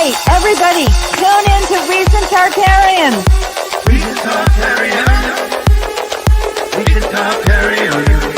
Hey, everybody, tune in to Recent Tartarians. Recent Tartarians. Recent Tartarians.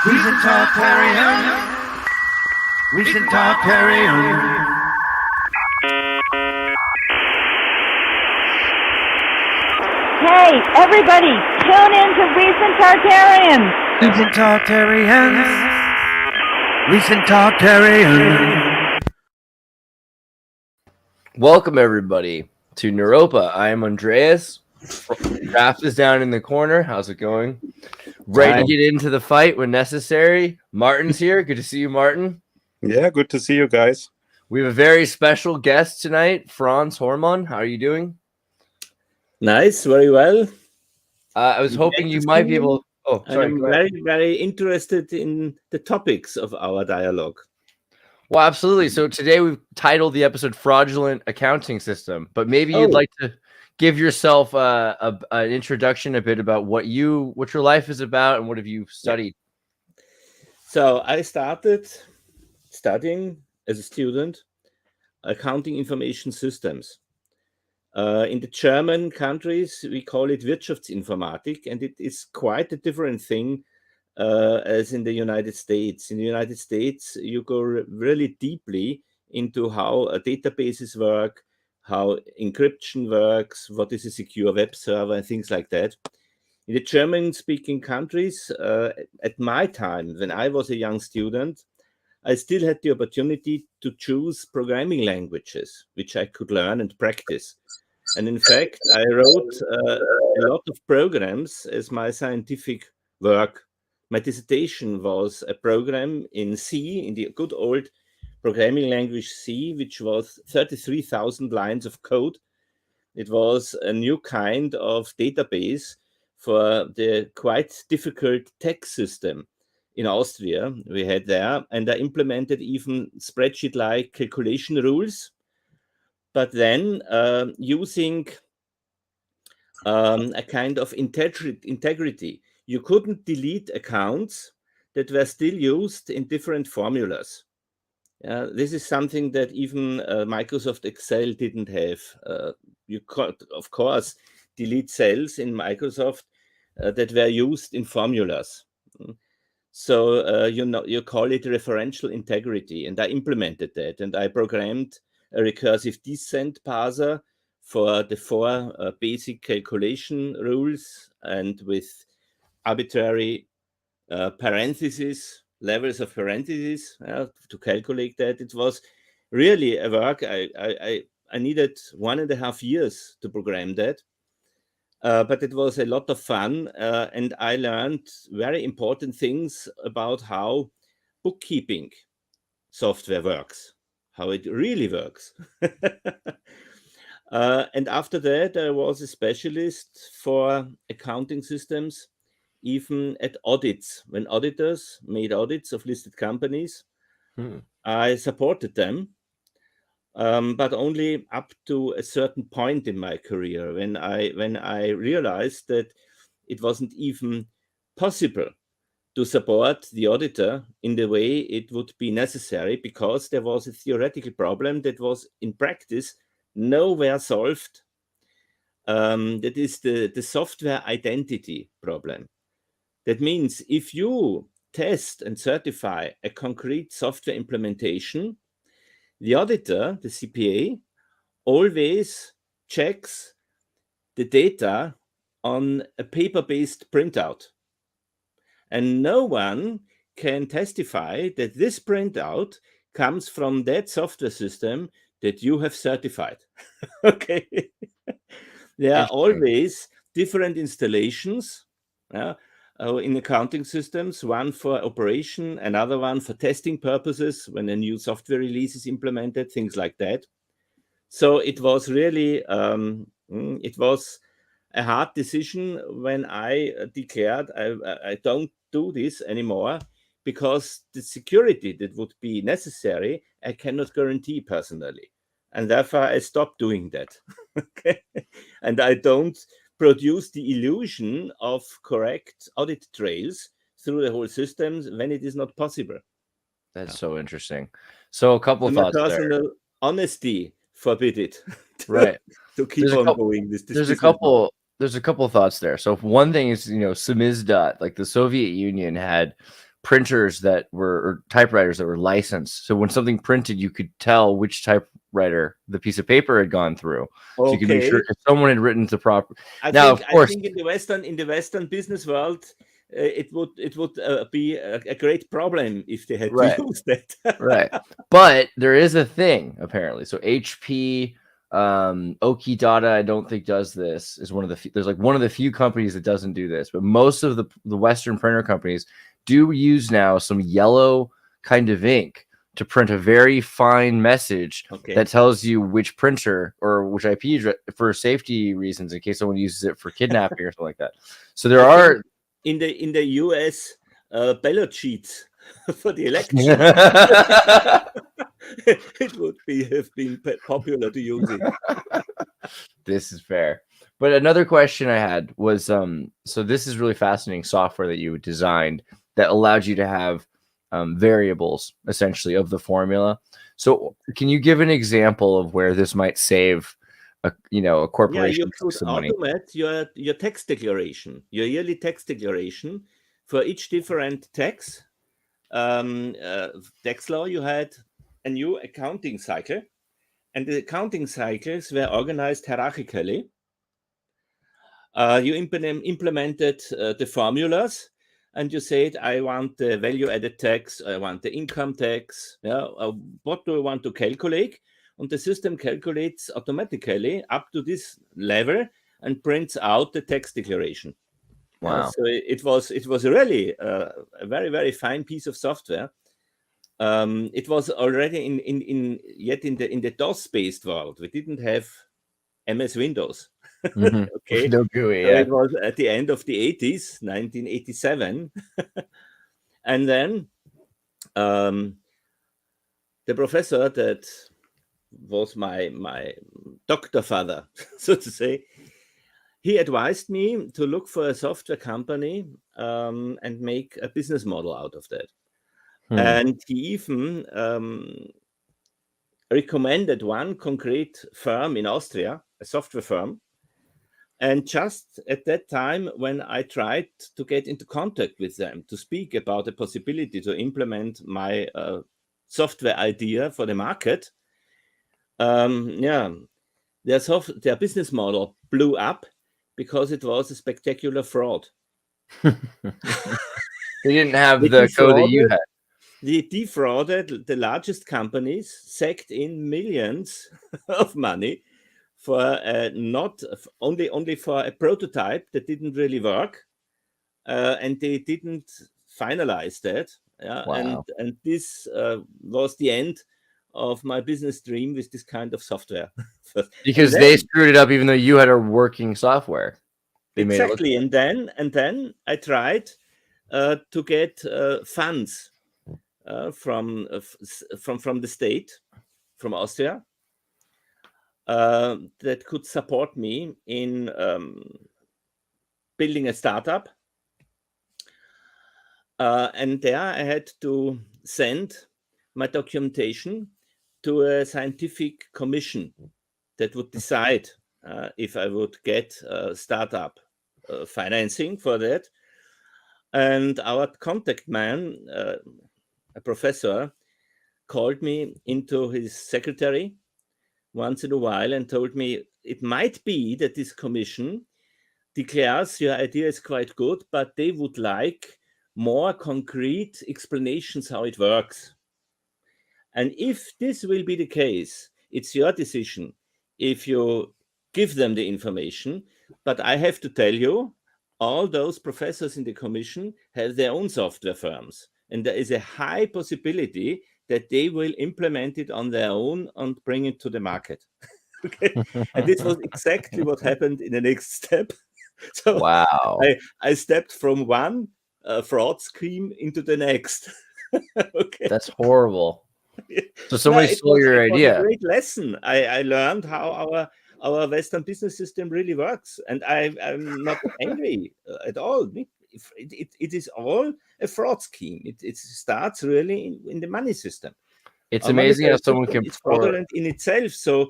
Recent Tartarians. Recent Tartarians. Hey, everybody, tune in to Recent Tartarians. Recent Tartarians. Recent Tartarians. Welcome, everybody, to NEUROPA. I am Andreas. Draft is down in the corner. How's it going? Ready to get into the fight when necessary. Martin's here. Good to see you, Martin. Yeah, good to see you guys. We have a very special guest tonight, Franz Hörmann. How are you doing? Nice, very well. I was hoping you might be able. Oh, sorry. I'm very, very interested in the topics of our dialogue. Well, absolutely. So today we've titled the episode "Fraudulent Accounting System," but maybe you'd like to give yourself an introduction, a bit about what your life is about, and what have you studied. So I started studying as a student accounting information systems. In the German countries, we call it Wirtschaftsinformatik, and it is quite a different thing as in the United States. In the United States, you go really deeply into how databases work, how encryption works, what is a secure web server, and things like that. In the German-speaking countries, at my time, when I was a young student, I still had the opportunity to choose programming languages, which I could learn and practice. And in fact, I wrote a lot of programs as my scientific work. My dissertation was a program in C, in the good old programming language C, which was 33,000 lines of code. It was a new kind of database for the quite difficult tax system in Austria we had there. And I implemented even spreadsheet-like calculation rules, but then using a kind of integrity. You couldn't delete accounts that were still used in different formulas. This is something that even Microsoft Excel didn't have. You could, of course, delete cells in Microsoft that were used in formulas. So you call it referential integrity, and I implemented that, and I programmed a recursive descent parser for the four basic calculation rules, and with arbitrary parentheses, levels of parentheses to calculate that. It was really a work. I needed 1.5 years to program that, but it was a lot of fun, and I learned very important things about how bookkeeping software works, how it really works. And after that, I was a specialist for accounting systems, even at audits. When auditors made audits of listed companies, I supported them, but only up to a certain point in my career, when I realized that it wasn't even possible to support the auditor in the way it would be necessary, because there was a theoretical problem that was in practice nowhere solved. That is the software identity problem. That means if you test and certify a concrete software implementation, the auditor, the CPA, always checks the data on a paper-based printout. And no one can testify that this printout comes from that software system that you have certified. Okay. There are always different installations in accounting systems, one for operation, another one for testing purposes when a new software release is implemented, things like that. So it was really, it was a hard decision when I declared I don't do this anymore, because the security that would be necessary, I cannot guarantee personally. And therefore, I stopped doing that. Okay? And I don't produce the illusion of correct audit trails through the whole systems when it is not possible. That's so interesting. So a couple of thoughts there. Personal honesty forbid it. Right. To keep on going. There's a couple of thoughts there. So one thing is, samizdat, like the Soviet Union had printers that were, or typewriters that were licensed. So when something printed, you could tell which typewriter the piece of paper had gone through. So you could make sure if someone had written the proper. I think in the Western business world, it would be a great problem if they had to use that. Right. But there is a thing, apparently. So HP Oki Data, I don't think does this. Is one of the few, there's like one of the few companies that doesn't do this, but most of the Western printer companies do use now some yellow kind of ink to print a very fine message that tells you which printer or which IP address for safety reasons in case someone uses it for kidnapping or something like that. So there are in the US ballot sheets for the election. It would have been popular to use it. This is fair. But another question I had was, so this is really fascinating software that you designed that allowed you to have variables essentially of the formula. So can you give an example of where this might save a corporation you could some money? automate your tax declaration, your yearly tax declaration for each different tax law. You had a new accounting cycle, and the accounting cycles were organized hierarchically. You implemented the formulas, and you said, I want the value-added tax, I want the income tax. What do I want to calculate? And the system calculates automatically up to this level and prints out the tax declaration. Wow! So it was really a very, very fine piece of software. It was already in the DOS-based world. We didn't have MS Windows. Okay, no GUI. So it was at the end of the 80s, 1987, and then the professor that was my doctor father, so to say, he advised me to look for a software company and make a business model out of that. And he even recommended one concrete firm in Austria, a software firm. And just at that time, when I tried to get into contact with them to speak about the possibility to implement my software idea for the market, their business model blew up because it was a spectacular fraud. They didn't have the code that you had. They defrauded the largest companies, sacked in millions of money for not only for a prototype that didn't really work, and they didn't finalize that. Wow. And this was the end of my business dream with this kind of software. Because they screwed it up, even though you had a working software. Exactly, and then I tried to get funds from the state, from Austria, that could support me in building a startup. And there I had to send my documentation to a scientific commission that would decide if I would get startup financing for that. And our contact man, a professor, called me into his secretary once in a while and told me it might be that this commission declares your idea is quite good, but they would like more concrete explanations how it works. And if this will be the case, it's your decision if you give them the information. But I have to tell you, all those professors in the commission have their own software firms. And there is a high possibility that they will implement it on their own and bring it to the market. Okay? And this was exactly what happened in the next step. So wow. I stepped from one fraud scheme into the next. Okay. That's horrible. So somebody stole your idea. It was a great lesson. I learned how our Western business system really works. And I'm not angry at all. It is all a fraud scheme. It starts really in the money system. It's amazing how someone can... It's fraudulent in itself. So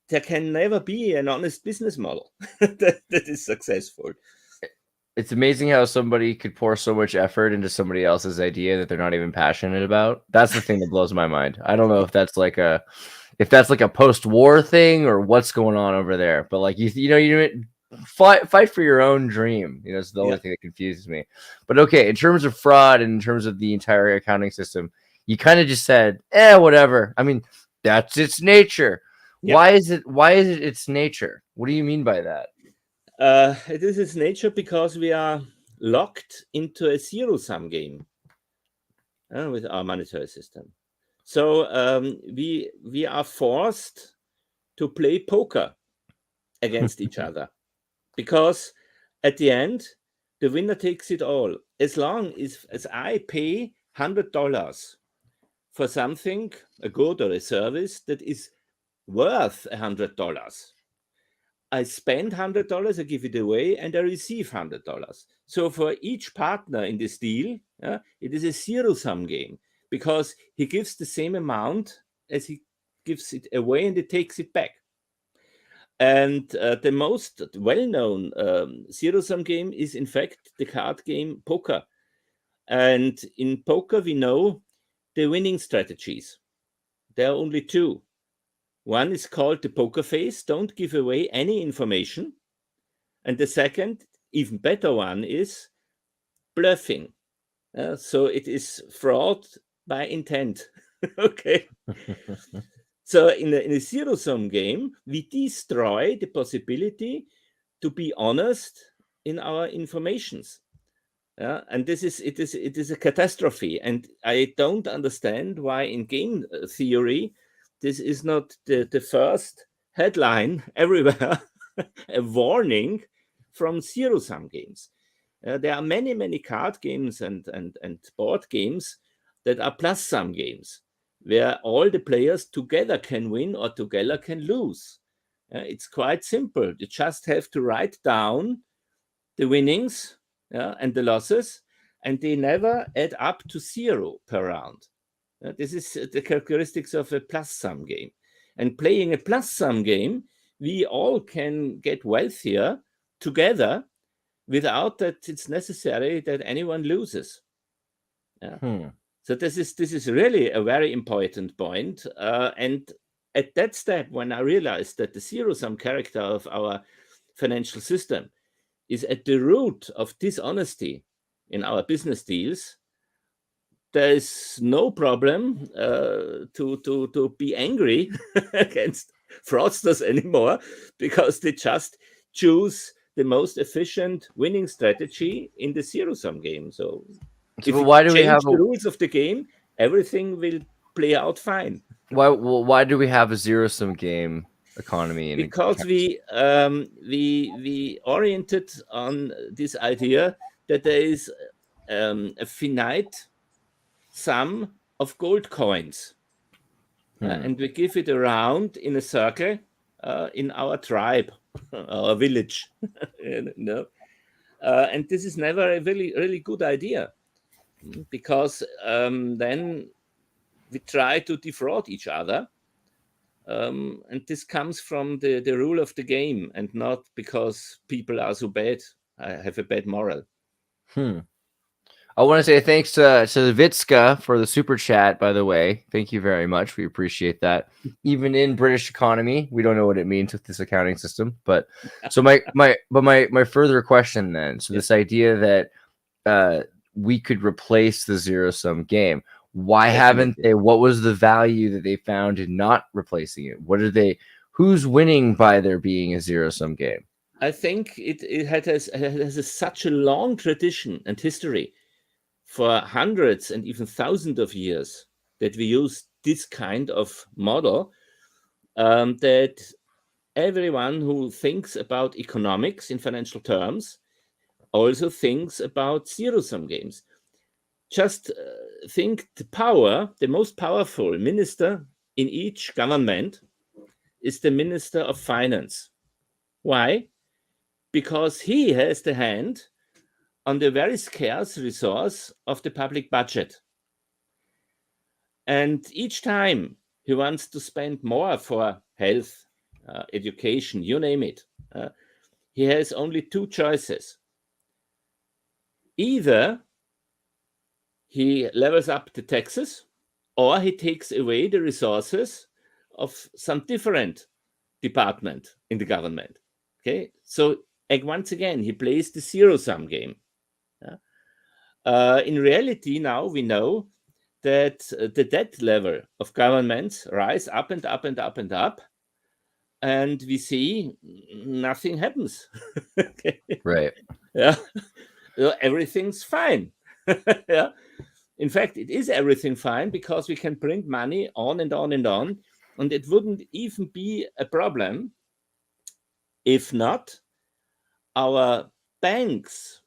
there can never be an honest business model that is successful. It's amazing how somebody could pour so much effort into somebody else's idea that they're not even passionate about. That's the thing that blows my mind. I don't know if that's like a post-war thing or what's going on over there. But like you fight for your own dream. It's the only thing that confuses me. But okay, in terms of fraud and in terms of the entire accounting system, you kind of just said, whatever. I mean, that's its nature. Yeah. Why is it its nature? What do you mean by that? It is its nature because we are locked into a zero-sum game with our monetary system. So we are forced to play poker against each other, because at the end, the winner takes it all. As long as I pay $100 for something, a good or a service that is worth $100, I spend $100, I give it away, and I receive $100. So for each partner in this deal, it is a zero-sum game, because he gives the same amount as he gives it away, and he takes it back. And the most well-known zero-sum game is, in fact, the card game poker. And in poker, we know the winning strategies. There are only two. One is called the poker face, don't give away any information. And the second, even better one, is bluffing. So it is fraud by intent. Okay. So in a zero-sum game, we destroy the possibility to be honest in our informations. And it is a catastrophe. And I don't understand why in game theory this is not the first headline everywhere, a warning from zero-sum games. There are many card games and board games that are plus-sum games, where all the players together can win or together can lose. It's quite simple. You just have to write down the winnings and the losses, and they never add up to zero per round. This is the characteristics of a plus-sum game. And playing a plus-sum game, we all can get wealthier together without that it's necessary that anyone loses. So this is really a very important point. And at that step, when I realized that the zero-sum character of our financial system is at the root of dishonesty in our business deals, there is no problem to be angry against fraudsters anymore, because they just choose the most efficient winning strategy in the zero-sum game. So if why do we have the rules of the game, everything will play out fine. Why do we have a zero-sum game economy? Because we oriented on this idea that there is a finite sum of gold coins, and we give it around in a circle in our tribe, our village. And this is never a really good idea, because then we try to defraud each other. And this comes from the rule of the game, and not because people are so bad, have a bad moral. I want to say thanks to Vitska for the super chat, by the way. Thank you very much. We appreciate that. Even in British economy, we don't know what it means with this accounting system. But so my further question then, so this idea that we could replace the zero-sum game, why haven't they? What was the value that they found in not replacing it? Who's winning by there being a zero-sum game? I think it has such a long tradition and history for hundreds and even thousands of years that we use this kind of model, that everyone who thinks about economics in financial terms also thinks about zero-sum games. Just think the most powerful minister in each government is the Minister of Finance. Why? Because he has the hand on the very scarce resource of the public budget. And each time he wants to spend more for health, education, you name it, he has only two choices. Either he levels up the taxes, or he takes away the resources of some different department in the government. Okay, so once again, he plays the zero-sum game. In reality, now we know that the debt level of governments rise up and up and up and up, and we see nothing happens. Okay. Right. Yeah. So everything's fine. Yeah. In fact, it is everything fine because we can print money on and on and on, and it wouldn't even be a problem if not our banks,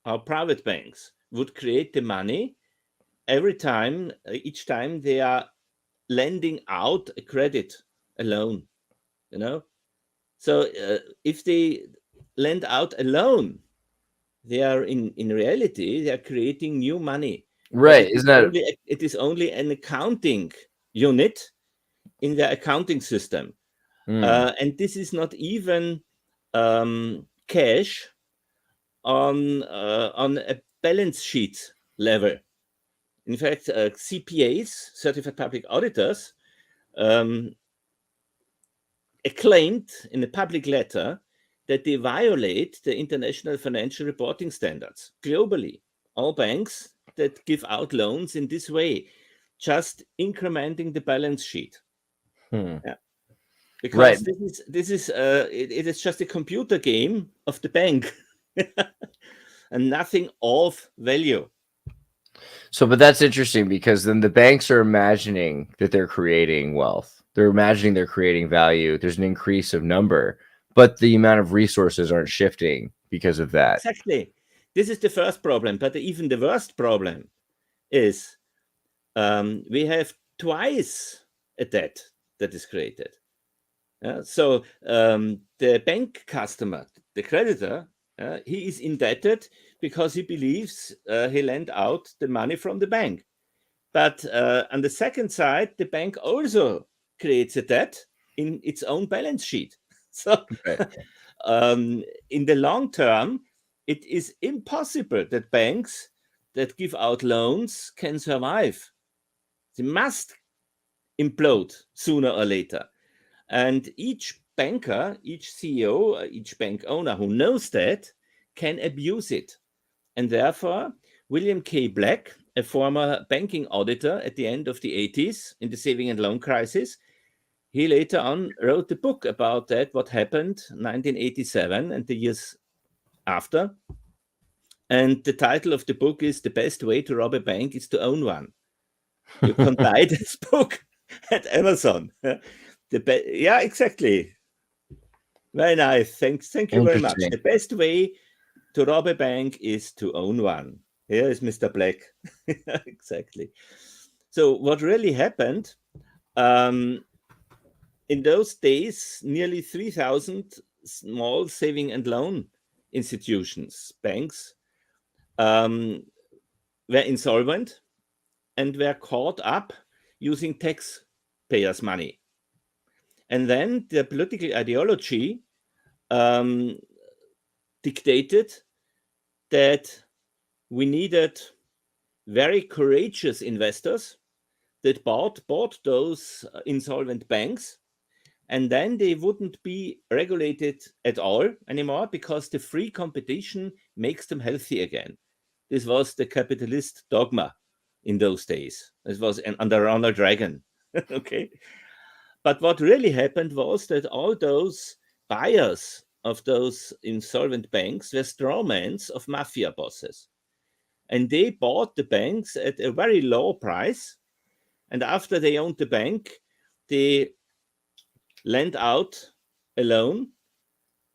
our private banks, would create the money every time, each time they are lending out a credit, a loan, you know. So if they lend out a loan, they are in reality, they are creating new money. Right. It is only an accounting unit in the accounting system. And this is not even cash on a balance sheet level. In fact, CPAs, certified public auditors, acclaimed in a public letter that they violate the international financial reporting standards globally. All banks that give out loans in this way, just incrementing the balance sheet. Yeah. Because this is it is just a computer game of the bank and nothing of value. So, but that's interesting because then the banks are imagining that they're creating wealth. They're imagining they're creating value. There's an increase of number, but the amount of resources aren't shifting because of that. Exactly. This is the first problem. But even the worst problem is we have twice a debt that is created. So the bank customer, the creditor, he is indebted because he believes he lent out the money from the bank. But on the second side, the bank also creates a debt in its own balance sheet. So in the long term, it is impossible that banks that give out loans can survive. They must implode sooner or later. And each banker, each CEO, each bank owner who knows that can abuse it. And therefore, William K. Black, a former banking auditor at the end of the 80s in the saving and loan crisis, he later on wrote a book about that, what happened 1987 and the years after. And the title of the book is The Best Way to Rob a Bank is to Own One. You can buy this book at Amazon. Yeah, exactly. Very nice. Thank you very much. The best way to rob a bank is to own one. Here is Mr. Black. Exactly. So what really happened, in those days, nearly 3,000 small saving and loan institutions, banks, were insolvent and were caught up using taxpayers' money. And then the political ideology dictated that we needed very courageous investors that bought those insolvent banks, and then they wouldn't be regulated at all anymore because the free competition makes them healthy again. This was the capitalist dogma in those days. This was under Ronald Reagan. Okay. But what really happened was that all those buyers of those insolvent banks were strawmans of mafia bosses. And they bought the banks at a very low price. And after they owned the bank, they lent out a loan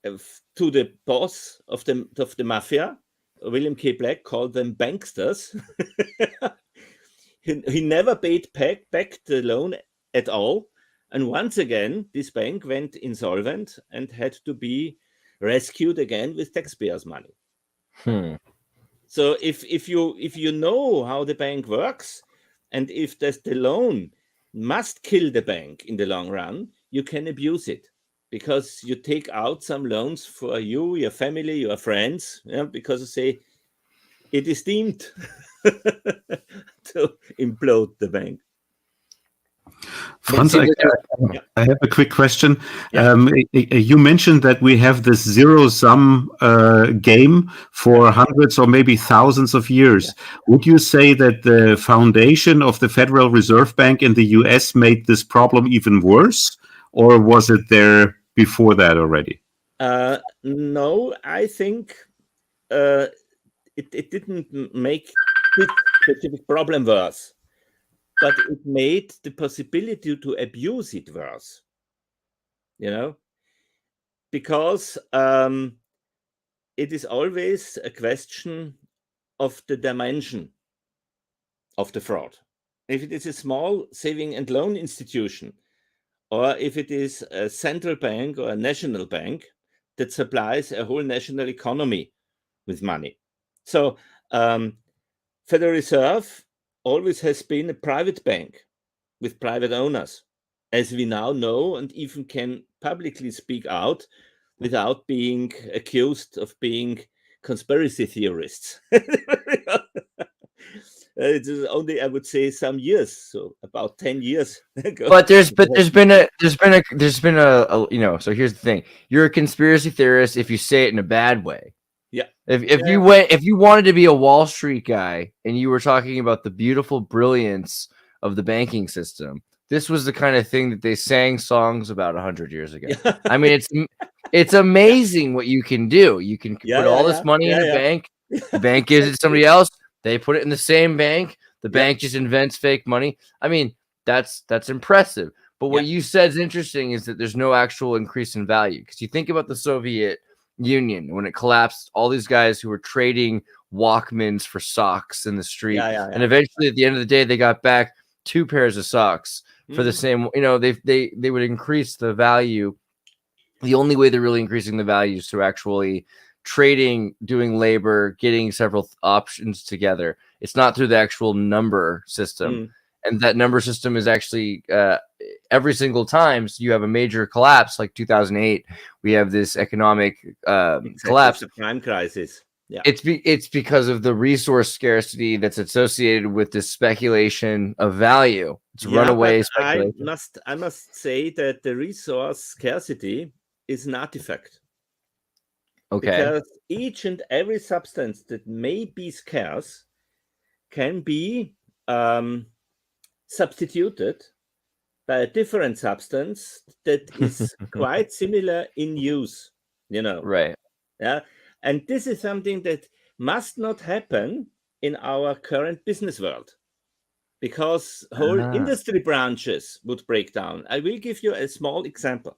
to the boss of the mafia. William K. Black called them banksters. He never paid back the loan at all. And once again, this bank went insolvent and had to be rescued again with taxpayers' money. So if you know how the bank works, and if the loan must kill the bank in the long run, you can abuse it because you take out some loans for you, your family, your friends, because you say it is deemed to implode the bank. Franz, I have a quick question. Yeah. You mentioned that we have this zero-sum game for hundreds or maybe thousands of years. Yeah. Would you say that the foundation of the Federal Reserve Bank in the US made this problem even worse? Or was it there before that already? No, I think it didn't make this specific problem worse, but it made the possibility to abuse it worse. Because it is always a question of the dimension of the fraud. If it is a small saving and loan institution, or if it is a central bank or a national bank that supplies a whole national economy with money. So Federal Reserve always has been a private bank with private owners, as we now know, and even can publicly speak out without being accused of being conspiracy theorists. It is only, I would say, some years, so about 10 years ago. But there's been a so here's the thing. You're a conspiracy theorist if you say it in a bad way. Yeah. If you wanted to be a Wall Street guy and you were talking about the beautiful brilliance of the banking system, this was the kind of thing that they sang songs about 100 years ago. I mean, it's amazing what you can do. You can put all this money in the bank. The bank gives it to somebody else. They put it in the same bank. The bank just invents fake money. I mean, that's impressive. But what you said is interesting is that there's no actual increase in value. Because you think about the Soviet Union, when it collapsed, all these guys who were trading Walkmans for socks in the street. And eventually at the end of the day, they got back 2 pairs of socks for the same, they would increase the value. The only way they're really increasing the value is through actually trading, doing labor, getting several options together. It's not through the actual number system. And that number system is actually every single time you have a major collapse, like 2008, we have this economic collapse. The prime crisis. Yeah, it's because of the resource scarcity that's associated with this speculation of value. It's runaway speculation. I must say that the resource scarcity is an artifact. Okay. Because each and every substance that may be scarce can be substituted by a different substance that is quite similar in use, Right. Yeah. And this is something that must not happen in our current business world, because whole industry branches would break down. I will give you a small example.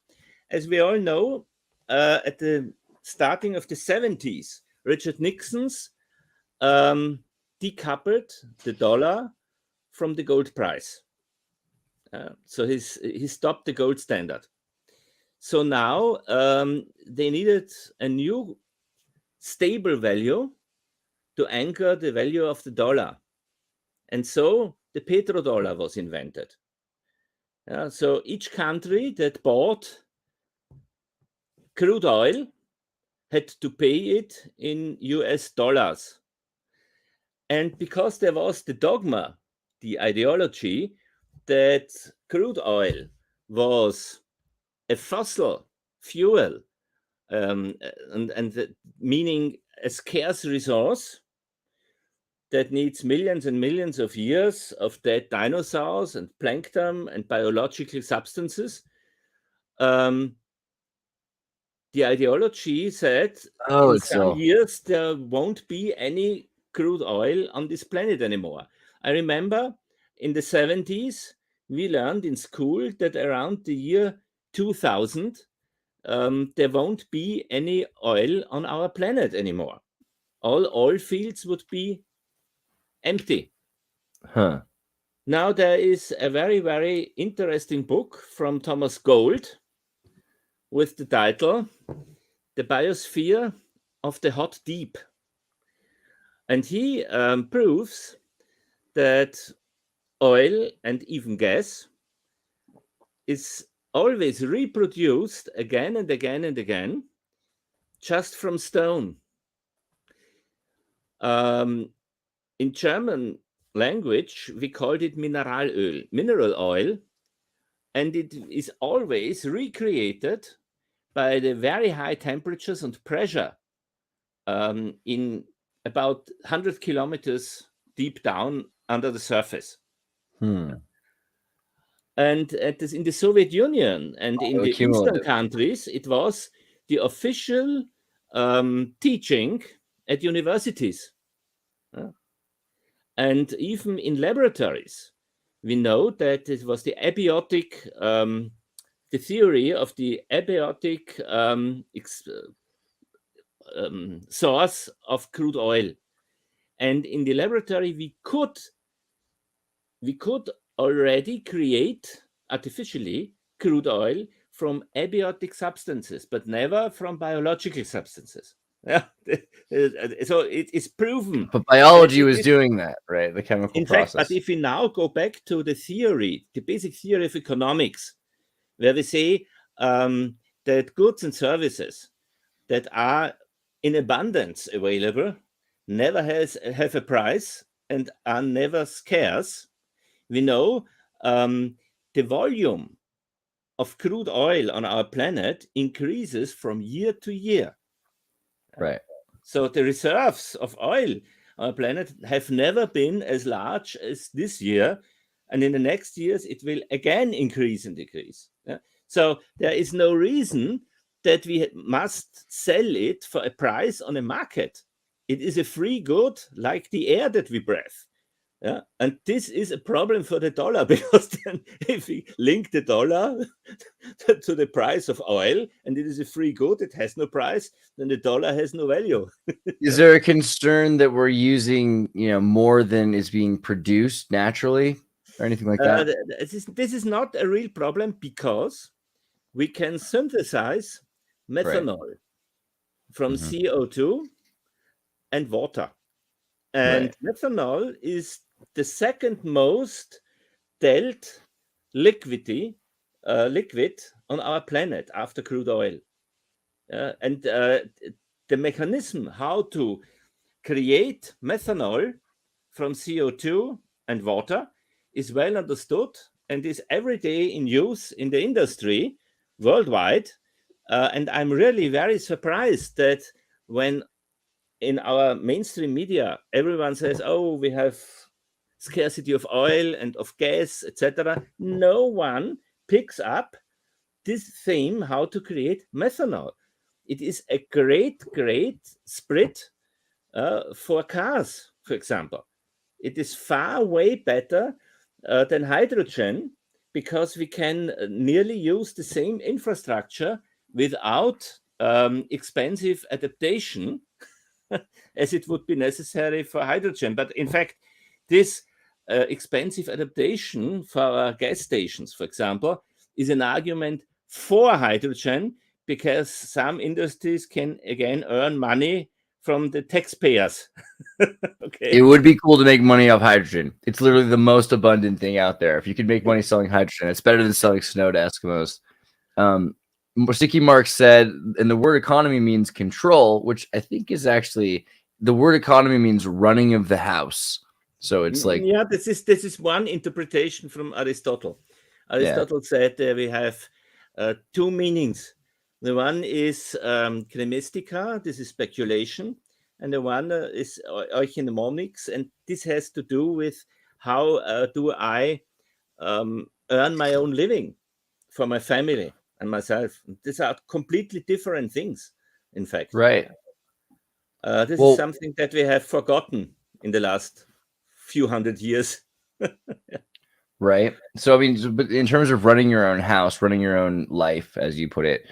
As we all know, at the starting of the 70s, Richard Nixon's decoupled the dollar from the gold price. So he stopped the gold standard. So now they needed a new stable value to anchor the value of the dollar. And so the petrodollar was invented. So each country that bought crude oil had to pay it in US dollars. And because there was the dogma, the ideology, that crude oil was a fossil fuel, and meaning a scarce resource that needs millions and millions of years of dead dinosaurs and plankton and biological substances. The ideology said in some years there won't be any crude oil on this planet anymore. I remember in the 70s, we learned in school that around the year 2000, there won't be any oil on our planet anymore. All oil fields would be empty. Now there is a very, very interesting book from Thomas Gold with the title, The Biosphere of the Hot Deep. And he proves that oil and even gas is always reproduced again and again and again, just from stone. In German language, we called it Mineralöl, mineral oil, and it is always recreated by the very high temperatures and pressure in about 100 kilometers deep down under the surface. And in the Soviet Union and in the Eastern cumulative. countries, it was the official teaching at universities. And even in laboratories, we know that it was the abiotic, the theory of the abiotic source of crude oil. And in the laboratory, we could already create artificially crude oil from abiotic substances, but never from biological substances. Yeah, so it is proven. But biology was doing that, right? The chemical in process. fact, but if we now go back to the theory, the basic theory of economics, where we say that goods and services that are in abundance available never have a price and are never scarce, we know the volume of crude oil on our planet increases from year to year. Right. So the reserves of oil on our planet have never been as large as this year. And in the next years, it will again increase and decrease. Yeah? So there is no reason that we must sell it for a price on a market. It is a free good like the air that we breathe. Yeah? And this is a problem for the dollar, because then if we link the dollar to the price of oil and it is a free good, it has no price, then the dollar has no value. Is there a concern that we're using, more than is being produced naturally or anything like that? This is not a real problem, because we can synthesize methanol from CO2 and water. And methanol is the second most dealt liquid on our planet after crude oil. And the mechanism how to create methanol from CO2 and water is well understood and is every day in use in the industry worldwide. And I'm really very surprised that when in our mainstream media, everyone says, oh, we have scarcity of oil and of gas, etc. No one picks up this theme, how to create methanol. It is a great sprit for cars, for example. It is far way better than hydrogen, because we can nearly use the same infrastructure without expensive adaptation as it would be necessary for hydrogen. But in fact, this expensive adaptation for gas stations, for example, is an argument for hydrogen, because some industries can again earn money from the taxpayers. Okay. It would be cool to make money off hydrogen. It's literally the most abundant thing out there. If you could make money selling hydrogen, it's better than selling snow to Eskimos. Sticky Mark said, and the word economy means control, which I think is actually, the word economy means running of the house. So it's like, yeah, this is one interpretation from Aristotle. Aristotle said we have two meanings. The one is kremistika, this is speculation, and the one is oikonomics, and this has to do with how do I earn my own living for my family and myself. These are completely different things, in fact. Right. This is something that we have forgotten in the last few hundred years. Right. So, I mean, but in terms of running your own house, running your own life, as you put it,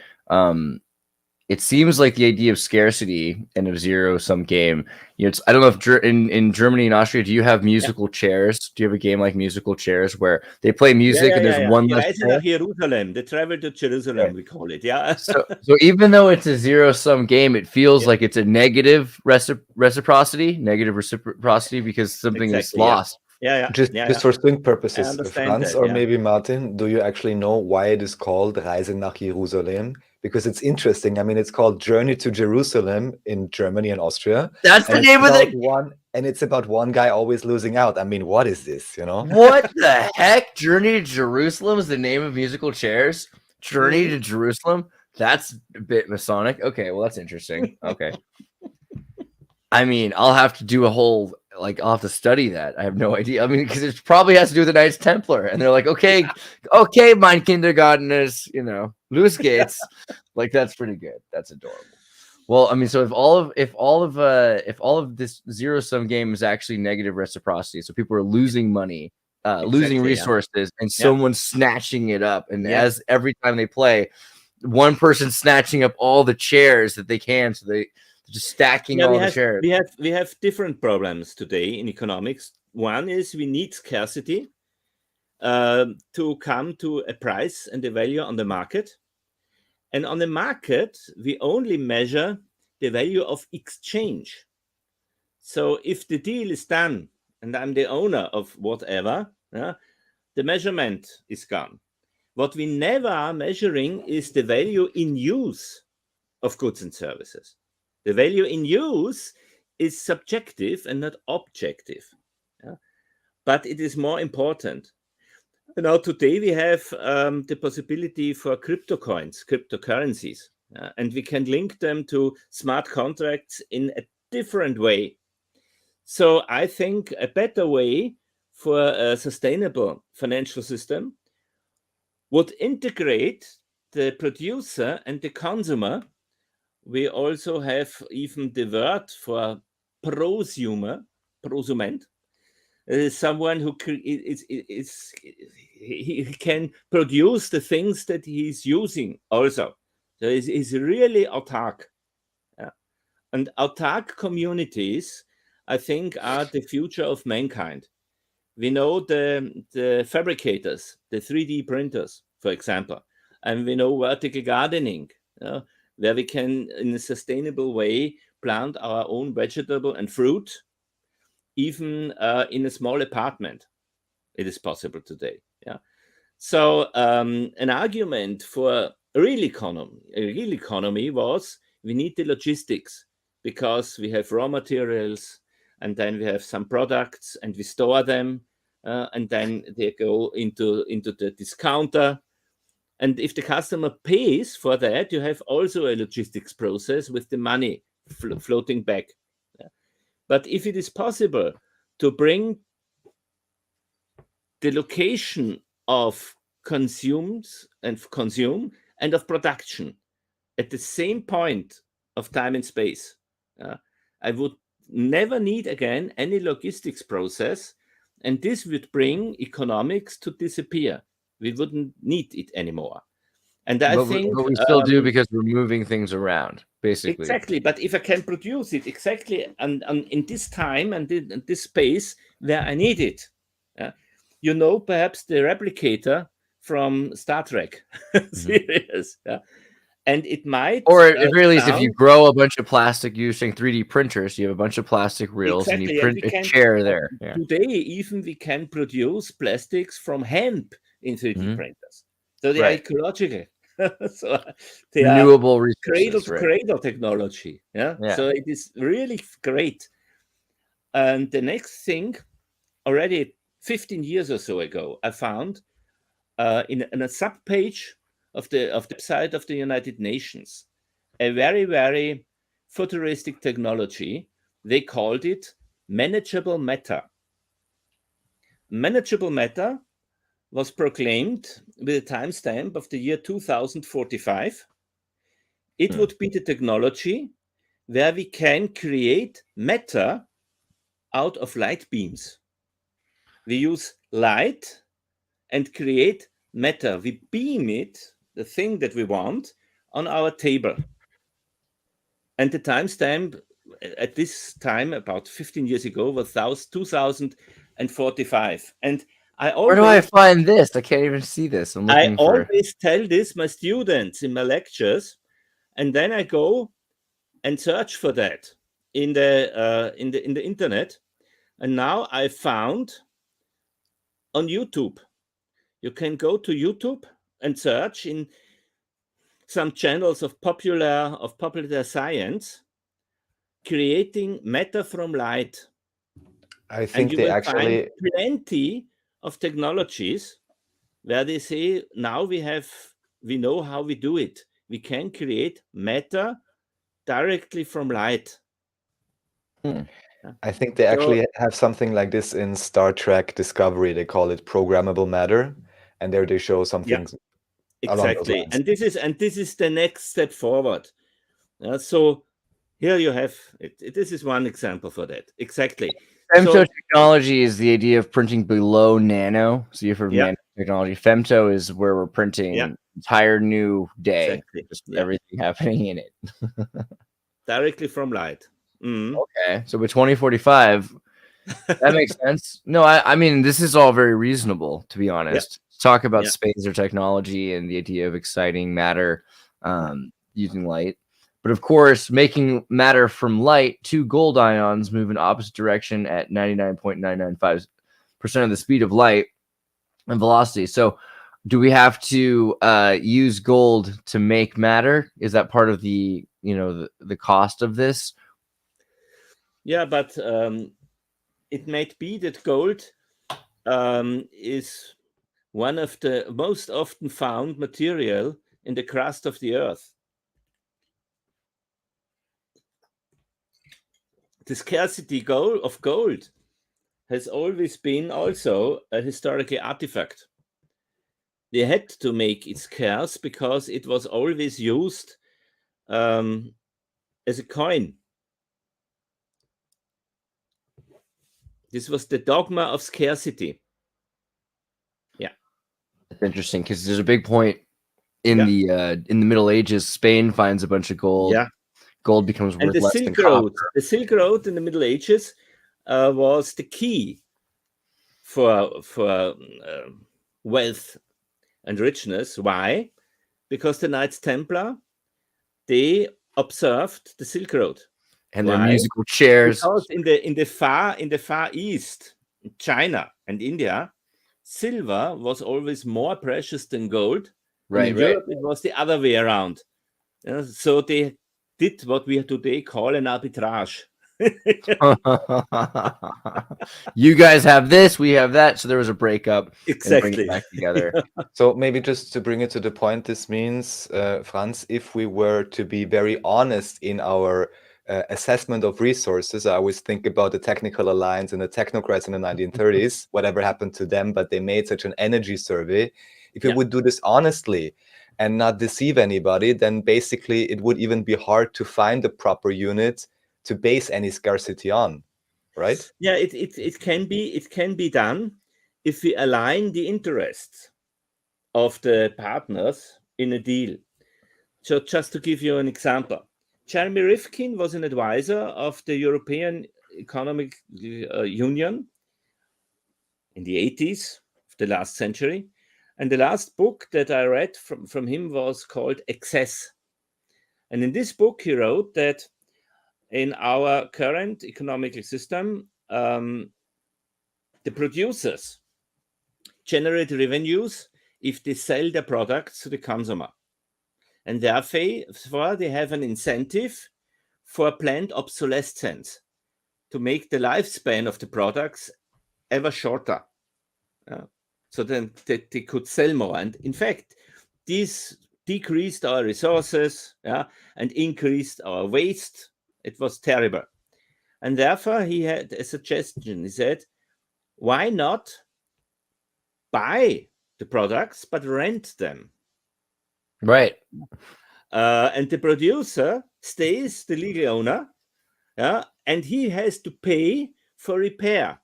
it seems like the idea of scarcity and of zero-sum game, I don't know if in Germany and Austria, do you have musical chairs? Do you have a game like musical chairs where they play music and there's one less chair? Jerusalem, the travel to Jerusalem, we call it. Yeah. So even though it's a zero-sum game, it feels like it's a negative reciprocity because something is lost. Just for swing purposes, Franz or maybe Martin, do you actually know why it is called Reise nach Jerusalem? Because it's interesting. I mean, it's called Journey to Jerusalem in Germany and Austria. That's the name of it. And it's about one guy always losing out. I mean, what is this, What the heck? Journey to Jerusalem is the name of musical chairs? Journey to Jerusalem? That's a bit Masonic. Okay, well, that's interesting. Okay. I mean, I'll have to do a whole like I'll have to study that. I have no idea. I mean, because it probably has to do with the Knights Templar, and they're like, okay, mein Kindergarteners, Louis Gates, like that's pretty good. That's adorable. Well, I mean, so if all of this zero-sum game is actually negative reciprocity, so people are losing money, losing resources, and someone's snatching it up, and as every time they play, one person snatching up all the chairs that they can, so they're just stacking all the chairs. We have different problems today in economics. One is we need scarcity to come to a price and a value on the market. And on the market, we only measure the value of exchange. So if the deal is done and I'm the owner of whatever, the measurement is gone. What we never are measuring is the value in use of goods and services. The value in use is subjective and not objective. But it is more important. Now, today we have the possibility for crypto coins, cryptocurrencies, and we can link them to smart contracts in a different way. So I think a better way for a sustainable financial system would integrate the producer and the consumer. We also have even the word for prosumer, prosument. Someone who he can produce the things that he's using also. So he's really autark. And autark communities, I think, are the future of mankind. We know the fabricators, the 3D printers, for example, and we know vertical gardening, where we can, in a sustainable way, plant our own vegetable and fruit, even in a small apartment. It is possible today. So an argument for a real economy was we need the logistics, because we have raw materials, and then we have some products, and we store them, and then they go into the discounter. And if the customer pays for that, you have also a logistics process with the money floating back. But if it is possible to bring the location of consume and of production at the same point of time and space, I would never need again any logistics process, and this would bring economics to disappear. We wouldn't need it anymore. And I think we still do, because we're moving things around, basically. Exactly. But if I can produce it exactly and in this time and in this space where I need it, perhaps the replicator from Star Trek series, and it might, or at very least, if you grow a bunch of plastic using 3D printers, you have a bunch of plastic reels, and you print a chair there. Today, even we can produce plastics from hemp in 3D printers, so they are ecological. So they renewable are resources, cradle technology. So it is really great. And the next thing, already 15 years or so ago, I found in a sub-page of the website of the United Nations a very, very futuristic technology. They called it manageable matter. Manageable matter was proclaimed with a timestamp of the year 2045. It would be the technology where we can create matter out of light beams. We use light and create matter. We beam it, the thing that we want, on our table. And the timestamp at this time, about 15 years ago, was 2045. And where do I find this? I can't even see this. I always tell this my students in my lectures, and then I go and search for that in the internet. And now I found on YouTube. You can go to YouTube and search in some channels of popular science, creating matter from light. I think they actually find plenty of technologies where they say now we know how we do it. We can create matter directly from light. I think they actually have something like this in Star Trek Discovery. They call it programmable matter, and there they show some things along those lines. And this is the next step forward. So here you have it. This is one example for that. Exactly. Femto technology is the idea of printing below nano. So you've heard of nanotechnology. Femto is where we're printing an entire new day. Just everything happening in it. Directly from light. Okay. So with 2045, that makes sense. No, I mean, this is all very reasonable, to be honest. Talk about space or technology and the idea of exciting matter using light. But of course, making matter from light to gold ions move in opposite direction at 99.995% of the speed of light and velocity. So do we have to use gold to make matter? Is that part of the, the cost of this? Yeah, but it might be that gold is one of the most often found material in the crust of the earth. The scarcity of gold has always been also a historical artifact. They had to make it scarce because it was always used as a coin. This was the dogma of scarcity. Yeah, that's interesting because there's a big point in the Middle Ages. Spain finds a bunch of gold. Yeah. Gold becomes worth less than copper. The Silk Road in the Middle Ages was the key for wealth and richness. Why? Because the Knights Templar, they observed the Silk Road and their musical chairs. Because in the far east, China and India, silver was always more precious than gold. Right. In Europe, it was the other way around. So they did what we today call an arbitrage. You guys have this, we have that, so there was a breakup. Exactly. Bring it back together. So maybe just to bring it to the point, this means, Franz, if we were to be very honest in our assessment of resources, I always think about the Technical Alliance and the technocrats in the 1930s, whatever happened to them, but they made such an energy survey. If we would do this honestly and not deceive anybody, then basically it would even be hard to find the proper unit to base any scarcity on, right? Yeah, it can be done if we align the interests of the partners in a deal. So just to give you an example, Jeremy Rifkin was an advisor of the European Economic Union in the 80s of the last century. And the last book that I read from him was called Excess. And in this book, he wrote that in our current economic system, the producers generate revenues if they sell their products to the consumer. And therefore, they have an incentive for planned obsolescence to make the lifespan of the products ever shorter. So then they could sell more. And in fact, this decreased our resources and increased our waste. It was terrible. And therefore, he had a suggestion. He said, why not buy the products, but rent them? Right. And the producer stays the legal owner, and he has to pay for repair.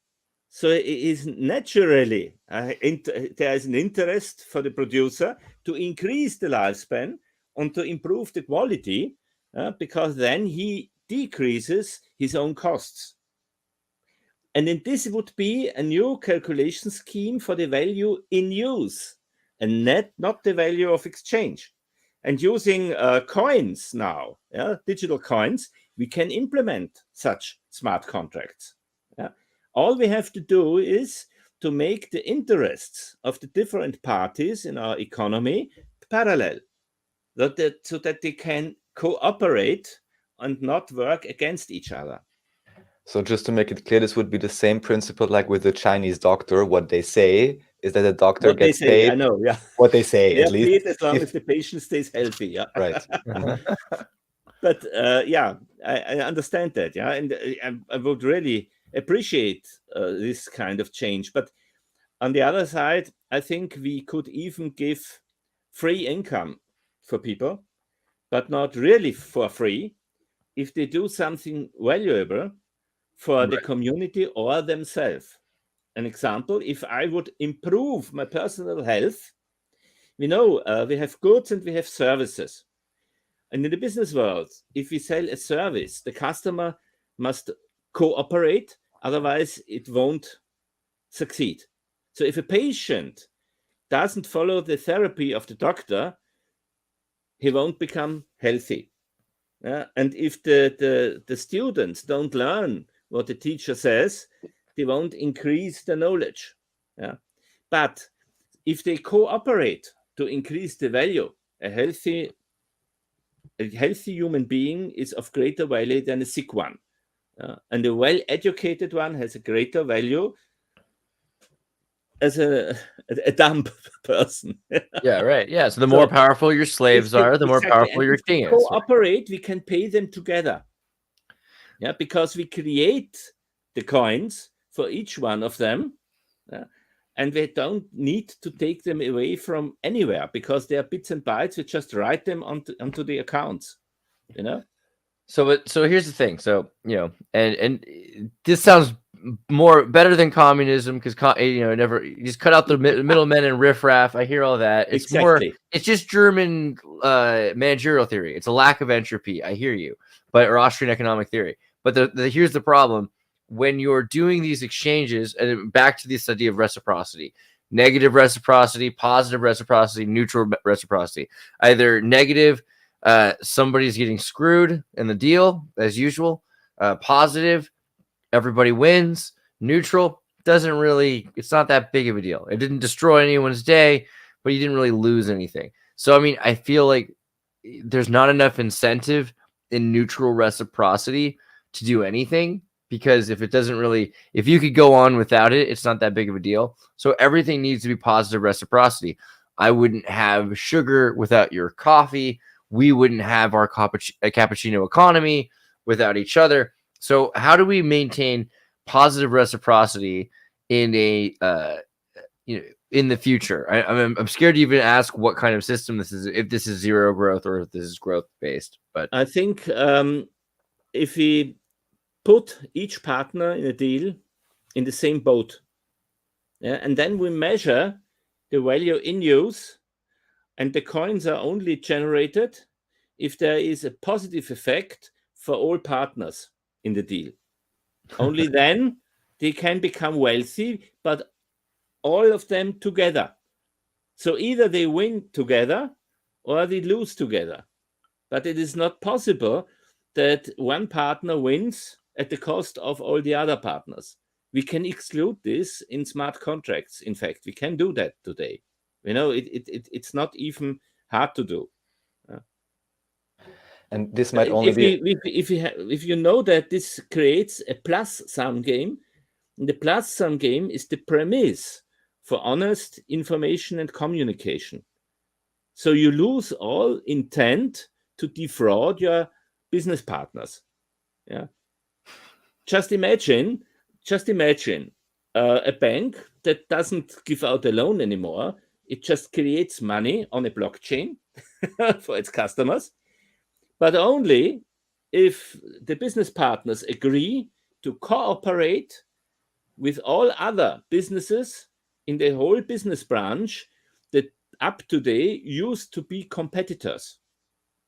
So it is naturally, there is an interest for the producer to increase the lifespan and to improve the quality, because then he decreases his own costs. And then this would be a new calculation scheme for the value in use, and not the value of exchange. And using coins now, digital coins, we can implement such smart contracts. All we have to do is to make the interests of the different parties in our economy parallel, so that they can cooperate and not work against each other. So just to make it clear, this would be the same principle like with the Chinese doctor. What they say is that the doctor gets paid. I know, yeah. What they say, at least. Paid as long as the patient stays healthy, yeah. Right. But I understand that, yeah, and I would really appreciate this kind of change. But on the other side, I think we could even give free income for people, but not really for free, if they do something valuable for the community or themselves. An example, if I would improve my personal health, we know we have goods and we have services. And in the business world, if we sell a service, the customer must cooperate, otherwise it won't succeed. So if a patient doesn't follow the therapy of the doctor, he won't become healthy. And if the students don't learn what the teacher says, they won't increase the knowledge. But if they cooperate to increase the value, a healthy human being is of greater value than a sick one. And a well-educated one has a greater value as a dumb person. Yeah, right. Yeah. So the more powerful your slaves are, the more powerful your king is. Cooperate, we can pay them together. Yeah, because we create the coins for each one of them. And we don't need to take them away from anywhere, because they are bits and bytes. We just write them onto the accounts, you know? So here's the thing. So, you know, and this sounds better than communism, because you just cut out the middlemen and riffraff. I hear all that. It's it's just German managerial theory. It's a lack of entropy. I hear you, or Austrian economic theory. But here's the problem: when you're doing these exchanges, and back to this idea of reciprocity, negative reciprocity, positive reciprocity, neutral reciprocity. Either negative, somebody's getting screwed in the deal as usual. Positive, everybody wins. Neutral, it's not that big of a deal. It didn't destroy anyone's day, but you didn't really lose anything. So, I mean, I feel like there's not enough incentive in neutral reciprocity to do anything, because if you could go on without it, it's not that big of a deal. So everything needs to be positive reciprocity. I wouldn't have sugar without your coffee. We wouldn't have our cappuccino economy without each other. So how do we maintain positive reciprocity in in the future? I'm scared to even ask what kind of system this is, if this is zero growth or if this is growth based. But I think if we put each partner in a deal in the same boat, and then we measure the value in use, and the coins are only generated if there is a positive effect for all partners in the deal. Only then they can become wealthy, but all of them together. So either they win together or they lose together. But it is not possible that one partner wins at the cost of all the other partners. We can exclude this in smart contracts. In fact, we can do that today. You know, it's not even hard to do. And this might only be if you know that this creates a plus-sum game. And the plus-sum game is the premise for honest information and communication. So you lose all intent to defraud your business partners. Yeah. Just imagine a bank that doesn't give out a loan anymore. It just creates money on a blockchain for its customers, but only if the business partners agree to cooperate with all other businesses in the whole business branch that up to date used to be competitors.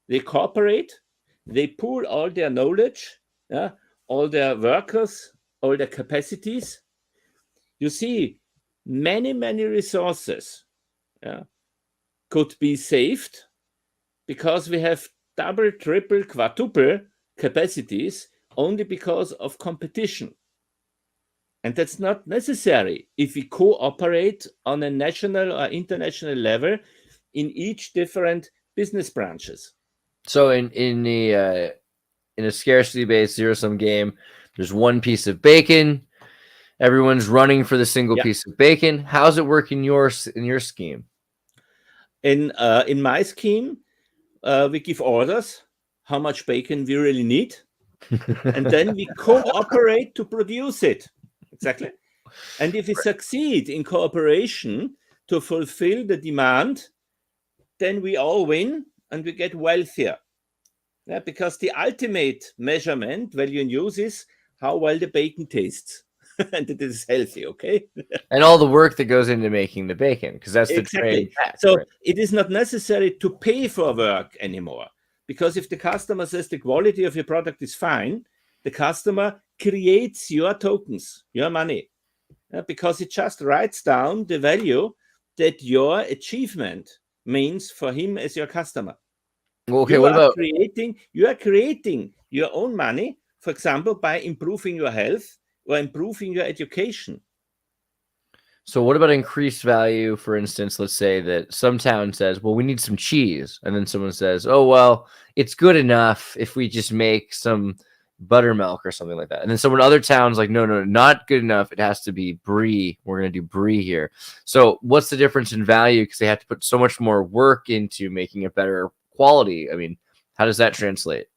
They cooperate, they pool all their knowledge, all their workers, all their capacities. You see, many resources could be saved because we have double, triple, quadruple capacities only because of competition. And that's not necessary if we cooperate on a national or international level in each different business branches. So in a scarcity-based zero-sum game, there's one piece of bacon. Everyone's running for the single piece of bacon. How's it work in your scheme? In my scheme, we give orders how much bacon we really need, And then we cooperate to produce it. Exactly. And if we succeed in cooperation to fulfill the demand, then we all win and we get wealthier. Yeah, because the ultimate measurement, value in use, is how well the bacon tastes. And it is healthy, okay? And all the work that goes into making the bacon, because that's the exactly. trade. So it is not necessary to pay for work anymore. Because if the customer says the quality of your product is fine, the customer creates your tokens, your money. Because it just writes down the value that your achievement means for him as your customer. Okay, you what about you are creating your own money, for example, by improving your health or improving your education. So what about increased value? For instance, let's say that some town says, well, we need some cheese. And then someone says, oh, well, it's good enough if we just make some buttermilk or something like that. And then other towns like, no, not good enough. It has to be brie. We're going to do brie here. So what's the difference in value? Because they have to put so much more work into making a better quality. I mean, how does that translate?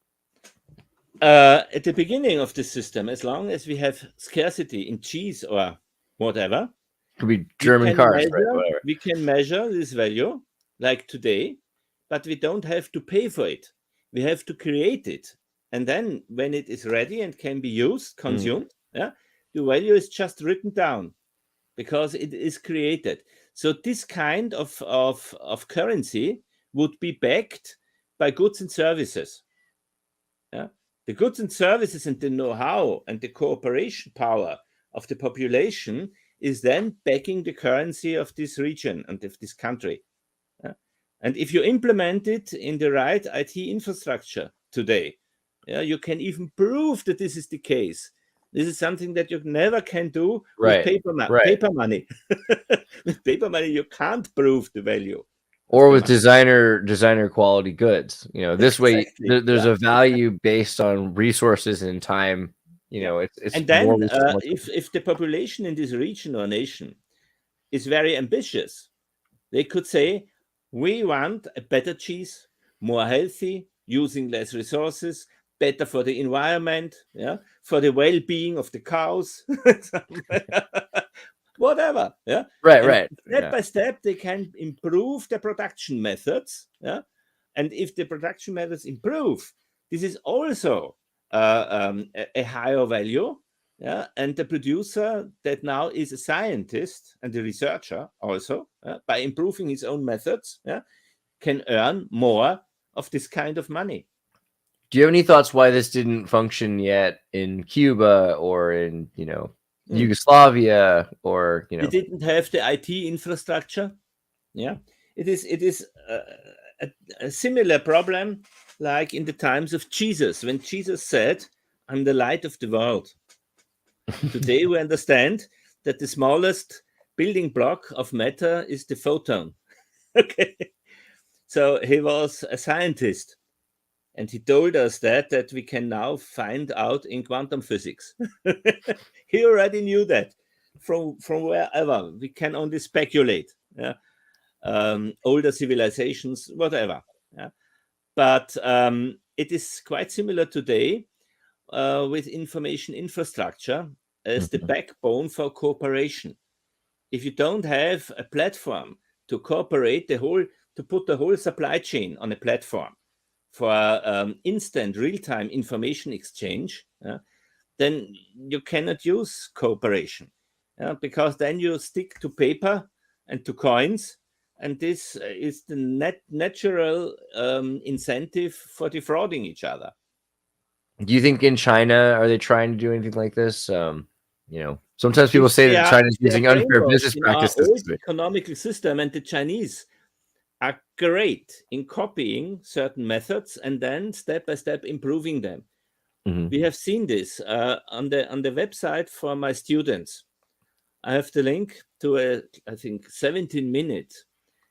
At the beginning of the system, as long as we have scarcity in cheese or whatever, could be German cars, right? We can measure this value like today, but we don't have to pay for it. We have to create it. And then when it is ready and can be used, consumed, the value is just written down because it is created. So this kind of currency would be backed by goods and services. Yeah? The goods and services and the know-how and the cooperation power of the population is then backing the currency of this region and of this country. Yeah? And if you implement it in the right IT infrastructure today, you can even prove that this is the case. This is something that you never can do with paper money. With paper money, you can't prove the value. Or with designer quality goods. This way there's a value based on resources and time. It's and then if the population in this region or nation is very ambitious, they could say, we want a better cheese, more healthy, using less resources, better for the environment, for the well-being of the cows, whatever. Right. Step by step, they can improve the production methods. And if the production methods improve, this is also a higher value. And the producer that now is a scientist and a researcher also, by improving his own methods, can earn more of this kind of money. Do you have any thoughts why this didn't function yet in Cuba or in, Yugoslavia or, They didn't have the IT infrastructure. Yeah, it is a similar problem like in the times of Jesus, when Jesus said, I'm the light of the world. Today we understand that the smallest building block of matter is the photon. Okay, so he was a scientist. And he told us that we can now find out in quantum physics. He already knew that from wherever. We can only speculate. Older civilizations, whatever. But it is quite similar today with information infrastructure as the backbone for cooperation. If you don't have a platform to cooperate, to put the whole supply chain on a platform, for instant real-time information exchange, then you cannot use cooperation, because then you stick to paper and to coins, and this is the natural incentive for defrauding each other. Do you think in China, are they trying to do anything like this? Sometimes people say that China is using unfair business practices. Our old economical system, and the Chinese are great in copying certain methods and then step by step improving them. We have seen this on the website for my students. I have the link to I think 17-minute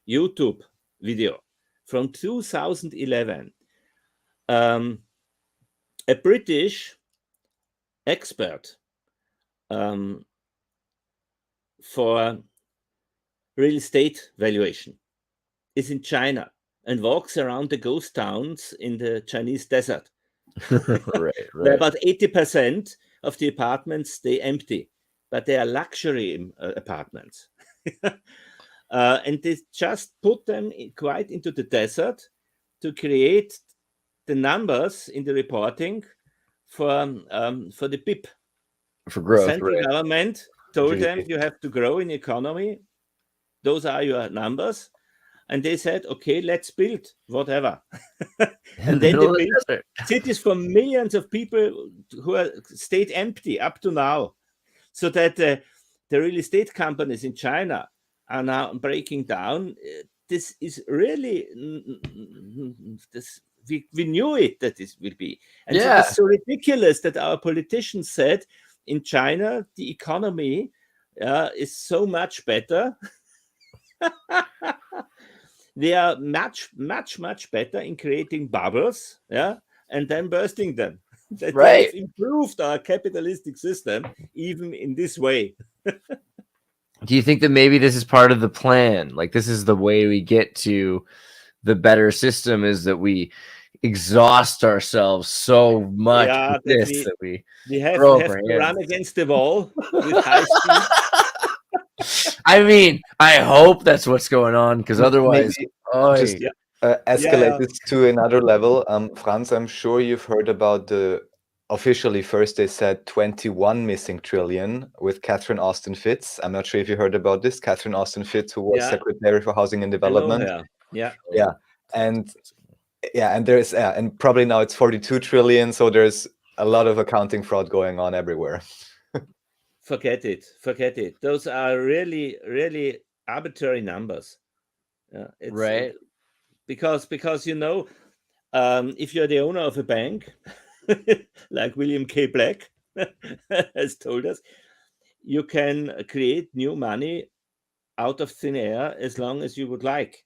YouTube video from 2011. A British expert for real estate valuation is in China and walks around the ghost towns in the Chinese desert Right. Where about 80% of the apartments stay empty, but they are luxury apartments. And they just put them quite into the desert to create the numbers in the reporting for the BIP. For growth, the central right. government told GDP. them, you have to grow in economy. Those are your numbers. And they said, okay, let's build whatever. And then they built cities for millions of people who are stayed empty up to now. So that the real estate companies in China are now breaking down. This is really, we knew it that this will be. And so it's so ridiculous that our politicians said in China, the economy is so much better. They are much better in creating bubbles, and then bursting them. That they have improved our capitalistic system even in this way. Do you think that maybe this is part of the plan? Like, this is the way we get to the better system, is that we exhaust ourselves so much that we have to run against the wall with high speed. I mean, I hope that's what's going on, because otherwise, escalate this to another level. Franz, I'm sure you've heard about the officially first they said 21 missing trillion with Catherine Austin Fitts. I'm not sure if you heard about this. Catherine Austin Fitts, who was Secretary for Housing and Development. And there's and probably now it's 42 trillion. So there's a lot of accounting fraud going on everywhere. Forget it. Those are really, really arbitrary numbers. Right. Because you know, if you're the owner of a bank, like William K. Black has told us, you can create new money out of thin air as long as you would like.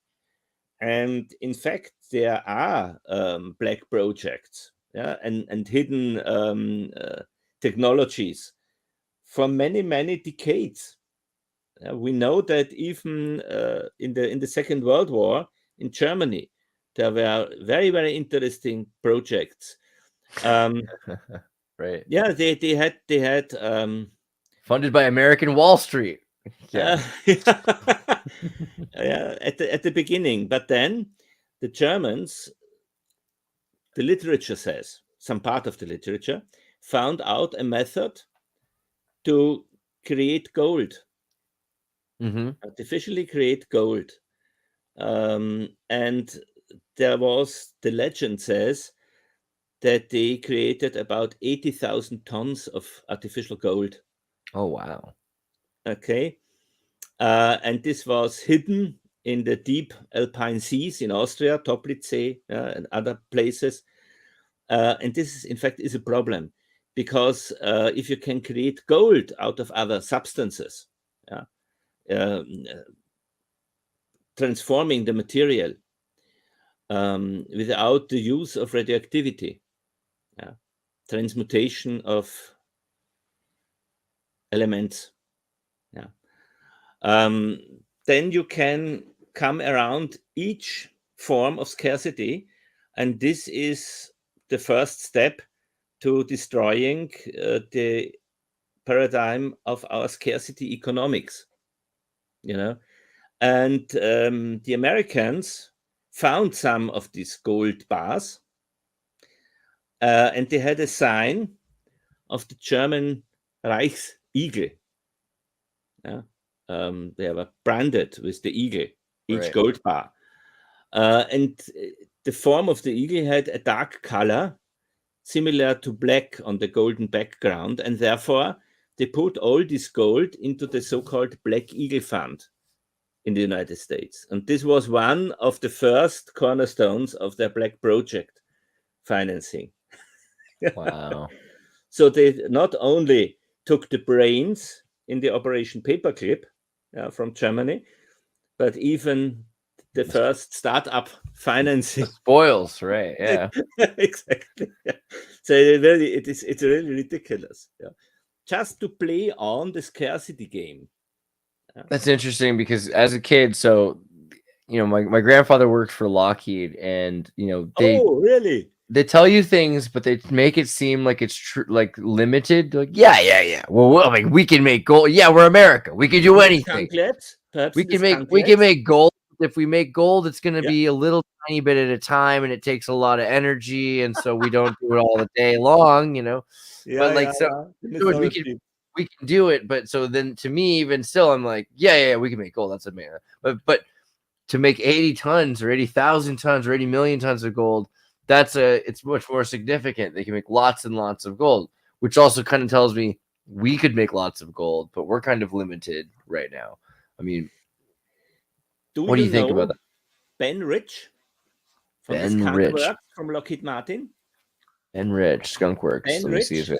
And in fact, there are black projects, and hidden technologies for many decades. We know that even in the Second World War in Germany, there were very interesting projects. Right. Yeah, they had funded by American Wall Street. At the beginning, but then the Germans, the literature says, some part of the literature, found out a method to create gold, artificially create gold. And there was, the legend says, that they created about 80,000 tons of artificial gold. Oh, wow. Okay. And this was hidden in the deep alpine seas in Austria, Toplitzsee, and other places. And this, in fact, is a problem. Because if you can create gold out of other substances, transforming the material without the use of radioactivity, transmutation of elements, then you can come around each form of scarcity, and this is the first step to destroying the paradigm of our scarcity economics, And the Americans found some of these gold bars, and they had a sign of the German Reichseagle. They were branded with the eagle, each gold bar. And the form of the eagle had a dark color, similar to black on the golden background, and therefore they put all this gold into the so-called Black Eagle Fund in the United States. And this was one of the first cornerstones of their Black Project financing. Wow. So they not only took the brains in the Operation Paperclip from Germany, but even the first startup financing. The spoils, right? Yeah. Exactly. Yeah. So it's really ridiculous. Just to play on the scarcity game. That's interesting, because as a kid, so my grandfather worked for Lockheed, and oh, really? they tell you things, but they make it seem like it's true, like limited. Like, yeah. Well, I mean, we can make gold. Yeah, we're America. We can do anything. We can make gold. If we make gold, it's going to be a little tiny bit at a time, and it takes a lot of energy, and so we don't do it all the day long, But like, we can do it. But so then, to me, even still, I'm like, yeah, we can make gold. That's amazing. But to make 80 tons or 80,000 tons or 80 million tons of gold, it's much more significant. They can make lots and lots of gold, which also kind of tells me we could make lots of gold, but we're kind of limited right now. I mean, what do you think about that? Ben Rich from from Lockheed Martin. Ben Rich, Skunk Works. Ben Let me Rich. see if it.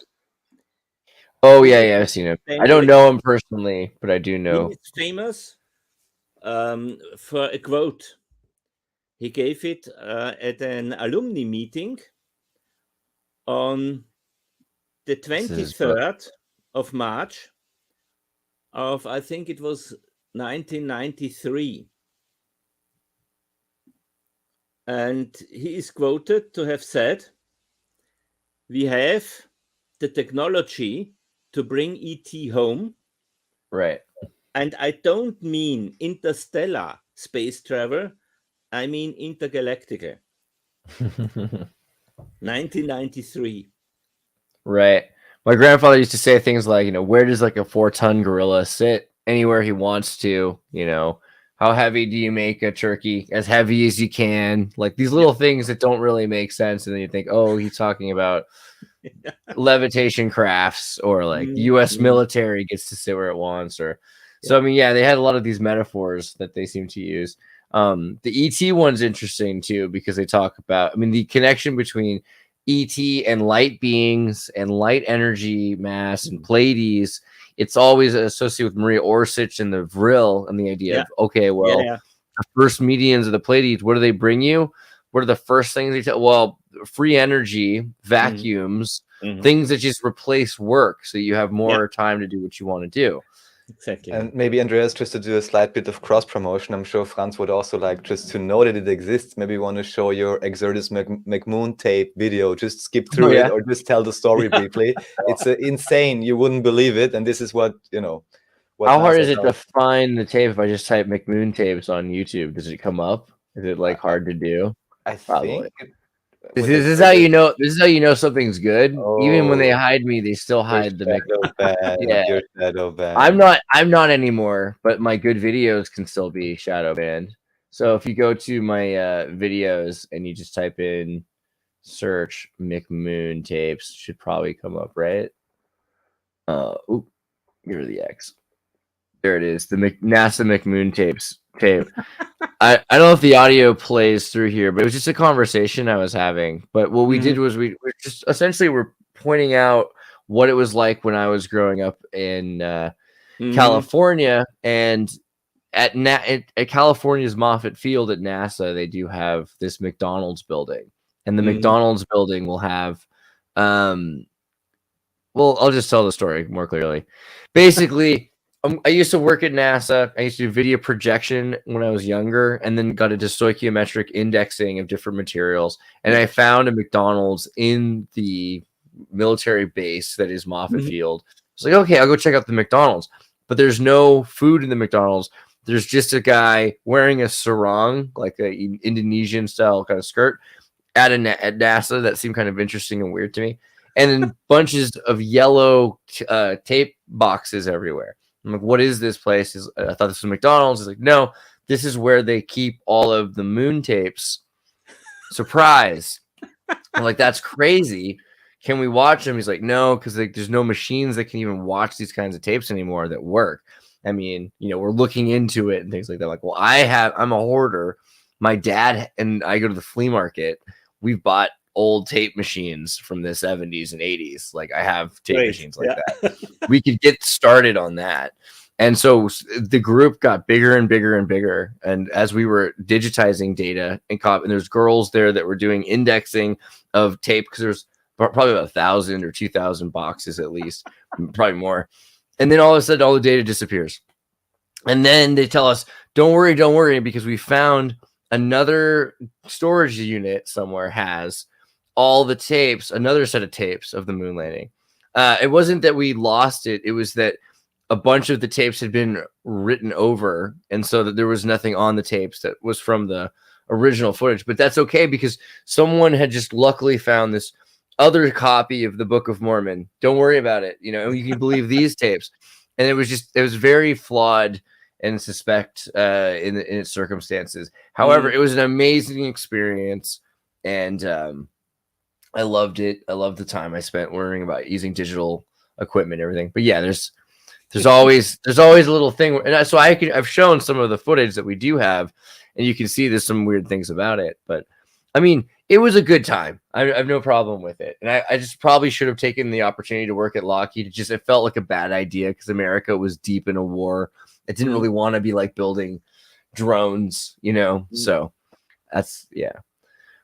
Oh yeah, I've seen him. I don't know him personally, but I do know. He's famous for a quote. He gave it at an alumni meeting on the 23rd of March of, I think it was 1993. And he is quoted to have said, "We have the technology to bring ET home." Right. And I don't mean interstellar space travel. I mean intergalactic. 1993. Right. My grandfather used to say things like, where does like a 4-ton gorilla sit? Anywhere he wants to, How heavy do you make a turkey? As heavy as you can. Like these little things that don't really make sense. And then you think, oh, he's talking about levitation crafts, or like U.S. military gets to sit where it wants. So, I mean, they had a lot of these metaphors that they seem to use. The ET one's interesting too, because they talk about, the connection between ET and light beings and light energy mass and Pleiades. It's always associated with Maria Orsich and the Vril, and the idea of, okay, well, the first mediums of the Pleiades, what do they bring you? What are the first things they tell? Well, free energy, vacuums, things that just replace work, so you have more time to do what you want to do. Exactly. And maybe, Andreas, just to do a slight bit of cross promotion, I'm sure Franz would also like just to know that it exists. Maybe you want to show your Xirtus McMoon tape video, just skip through it or just tell the story briefly. It's insane. You wouldn't believe it. And this is what, How hard is it to find the tape if I just type McMoon tapes on YouTube? Does it come up? Is it like hard to do? I think. This is how you know. This is how you know something's good. Even when they hide me, they still hide the You're shadow banned. I'm not anymore, but my good videos can still be shadow banned. So if you go to my videos and you just type in search McMoon tapes, should probably come up, right? Oop, give her the X. There it is. The NASA McMoon tapes tape. I don't know if the audio plays through here, but it was just a conversation I was having. But what we did was we just essentially were pointing out what it was like when I was growing up in California, and at California's Moffett Field at NASA, they do have this McDonald's building, and the McDonald's building will have, well, I'll just tell the story more clearly. Basically, I used to work at NASA. I used to do video projection when I was younger, and then got into stoichiometric indexing of different materials. And I found a McDonald's in the military base that is Moffett Field. I was like, okay, I'll go check out the McDonald's. But there's no food in the McDonald's. There's just a guy wearing a sarong, like an Indonesian style kind of skirt, at NASA. That seemed kind of interesting and weird to me. And then bunches of yellow tape boxes everywhere. I'm like, what is this place? I thought this was McDonald's. He's like, no, this is where they keep all of the moon tapes. Surprise. I'm like, that's crazy. Can we watch them? He's like, no, because there's no machines that can even watch these kinds of tapes anymore that work. I mean, we're looking into it and things like that. Like, well, I'm a hoarder. My dad and I go to the flea market. We've bought old tape machines from the 70s and 80s. Like, I have tape machines like that. We could get started on that. And so the group got bigger and bigger and bigger. And as we were digitizing data and there's girls there that were doing indexing of tape, because there's probably about 1,000 or 2,000 boxes at least, probably more. And then all of a sudden, all the data disappears. And then they tell us, don't worry, because we found another storage unit somewhere has all the tapes, another set of tapes of the moon landing. It wasn't that we lost it. It was that a bunch of the tapes had been written over, and so that there was nothing on the tapes that was from the original footage. But that's okay, because someone had just luckily found this other copy of the Book of Mormon. Don't worry about it. And you can believe these tapes. And it was very flawed and suspect in its circumstances. However, it was an amazing experience, and I loved it. I loved the time I spent learning about using digital equipment and everything. But yeah, there's always a little thing. And so I've shown some of the footage that we do have, and you can see there's some weird things about it. But I mean, it was a good time. I have no problem with it. And I just probably should have taken the opportunity to work at Lockheed. It felt like a bad idea because America was deep in a war. It didn't really want to be like building drones, So that's, yeah.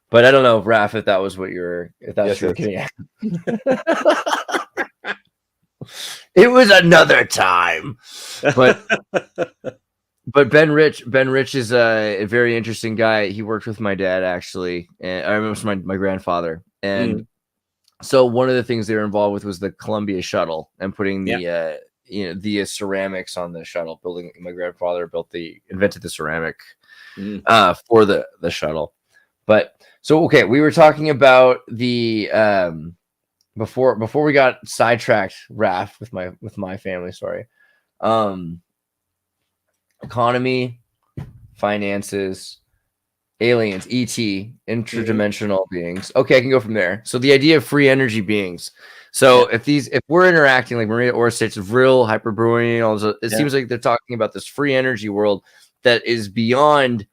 But I don't know, Raph, if that was what you're getting at. It was another time. But Ben Rich is a very interesting guy. He worked with my dad, actually, and I remember my grandfather. And so one of the things they were involved with was the Columbia shuttle and putting the ceramics on the shuttle. My grandfather invented the ceramic for the shuttle. But so okay, we were talking about the before we got sidetracked, Raph, with my family story. Economy, finances, aliens, ET, interdimensional beings. Okay, I can go from there. So the idea of free energy beings. So if we're interacting like Maria Orsic, Vril, Hyperbrewing, it seems like they're talking about this free energy world that is beyond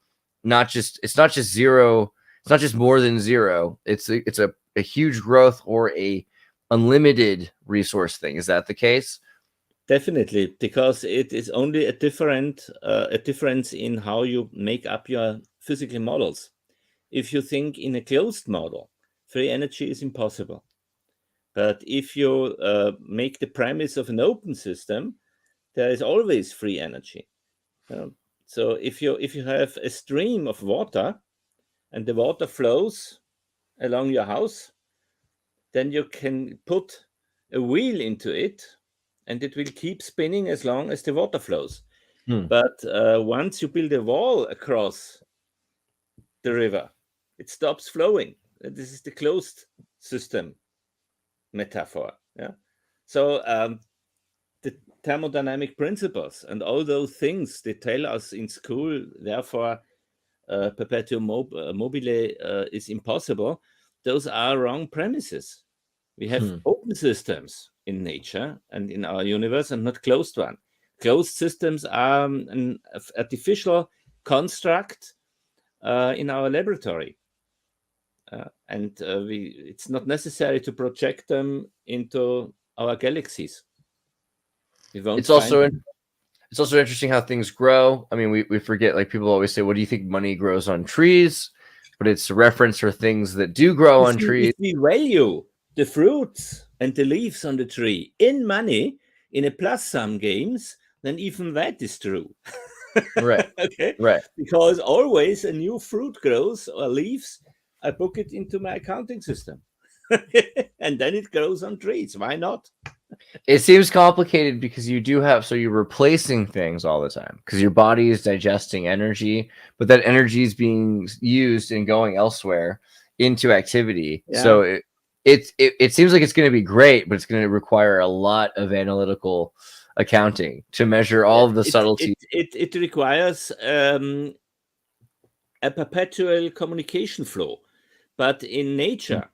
it's not just zero, it's not just more than zero. It's a huge growth or a unlimited resource thing. Is that the case? Definitely, because it is only a difference in how you make up your physical models. If you think in a closed model, free energy is impossible. But if you make the premise of an open system, there is always free energy. So if you have a stream of water and the water flows along your house, then you can put a wheel into it, and it will keep spinning as long as the water flows. But once you build a wall across the river, it stops flowing. This is the closed system metaphor. Yeah. So the thermodynamic principles and all those things they tell us in school, therefore perpetuum mobile is impossible. Those are wrong premises. We have open systems in nature and in our universe, and not closed one. Closed systems are an artificial construct in our laboratory, and it's not necessary to project them into our galaxies. It's also interesting how things grow. I mean, we forget, like, people always say, "What do you think money grows on trees?" But it's a reference for things that do grow on trees. If we value the fruits and the leaves on the tree in money, in a plus-sum games, then even that is true. Right. Okay. Right. Because always a new fruit grows or leaves, I book it into my accounting system. And then it grows on trees. Why not? It seems complicated because you're replacing things all the time because your body is digesting energy, but that energy is being used and going elsewhere into activity. Yeah. So it seems like it's going to be great, but it's going to require a lot of analytical accounting to measure all of the subtleties. It requires a perpetual communication flow, but in nature,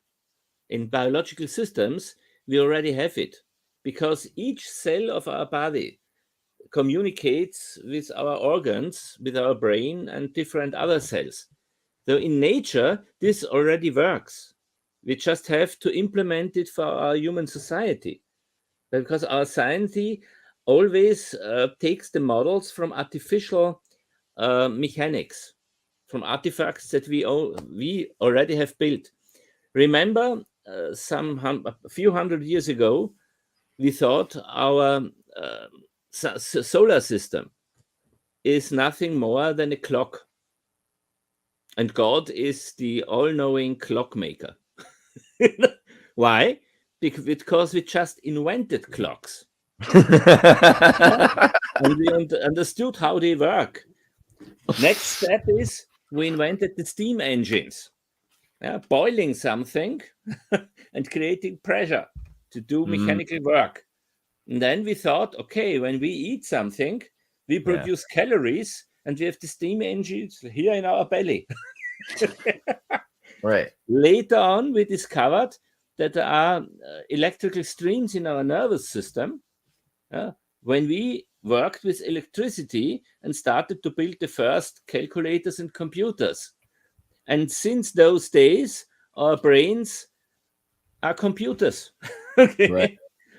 in biological systems, we already have it. Because each cell of our body communicates with our organs, with our brain, and different other cells. So in nature, this already works. We just have to implement it for our human society. Because our society always takes the models from artificial mechanics, from artifacts that we already have built. Remember, a few hundred years ago, we thought our solar system is nothing more than a clock. And God is the all-knowing clockmaker. Why? Because we just invented clocks. And we understood how they work. Next step is we invented the steam engines, boiling something and creating pressure to do mechanical work. And then we thought, okay, when we eat something, we produce calories, and we have the steam engines here in our belly. Right. Later on, we discovered that there are electrical streams in our nervous system. When we worked with electricity and started to build the first calculators and computers. And since those days, our brains are computers. Okay? Right.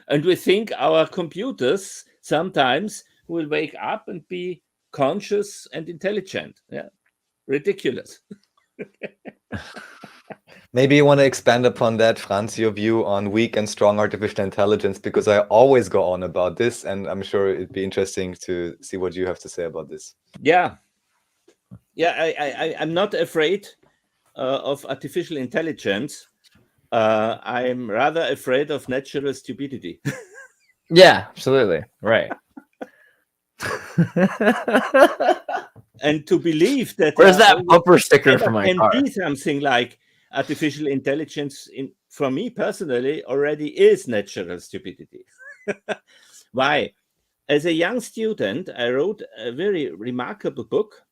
And we think our computers sometimes will wake up and be conscious and intelligent. Yeah, ridiculous. Maybe you want to expand upon that, Franz, your view on weak and strong artificial intelligence, because I always go on about this, and I'm sure it'd be interesting to see what you have to say about this. Yeah. I'm not afraid of artificial intelligence. I'm rather afraid of natural stupidity. Yeah, absolutely. Right. And to believe that Where's that bumper sticker for my car? Be something like artificial intelligence, for me personally, already is natural stupidity. Why? As a young student, I wrote a very remarkable book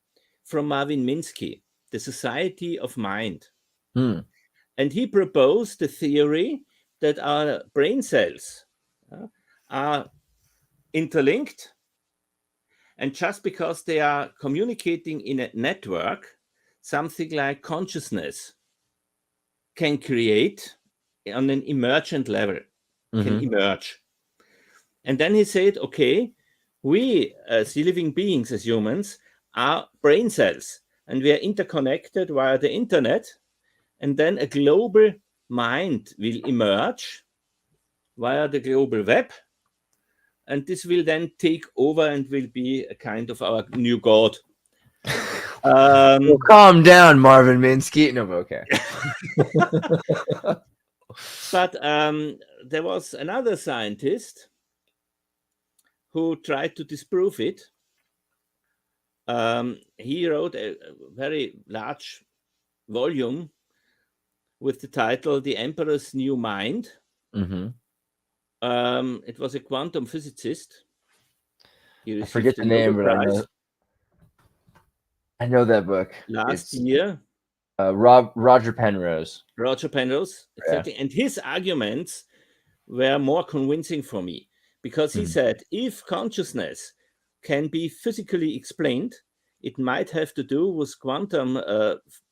from Marvin Minsky, The Society of Mind. And he proposed the theory that our brain cells are interlinked. And just because they are communicating in a network, something like consciousness can create on an emergent level, can emerge. And then he said, okay, we as living beings, as humans, are brain cells, and we are interconnected via the internet. And then a global mind will emerge via the global web. And this will then take over and will be a kind of our new god. Well, calm down, Marvin Minsky. No, okay. But there was another scientist who tried to disprove it. He wrote a very large volume with the title The Emperor's New Mind. It was a quantum physicist. I forget the name, but I know that book. Last year. Roger Penrose. Roger Penrose, exactly. Yeah. And his arguments were more convincing for me, because he said, if consciousness can be physically explained, it might have to do with quantum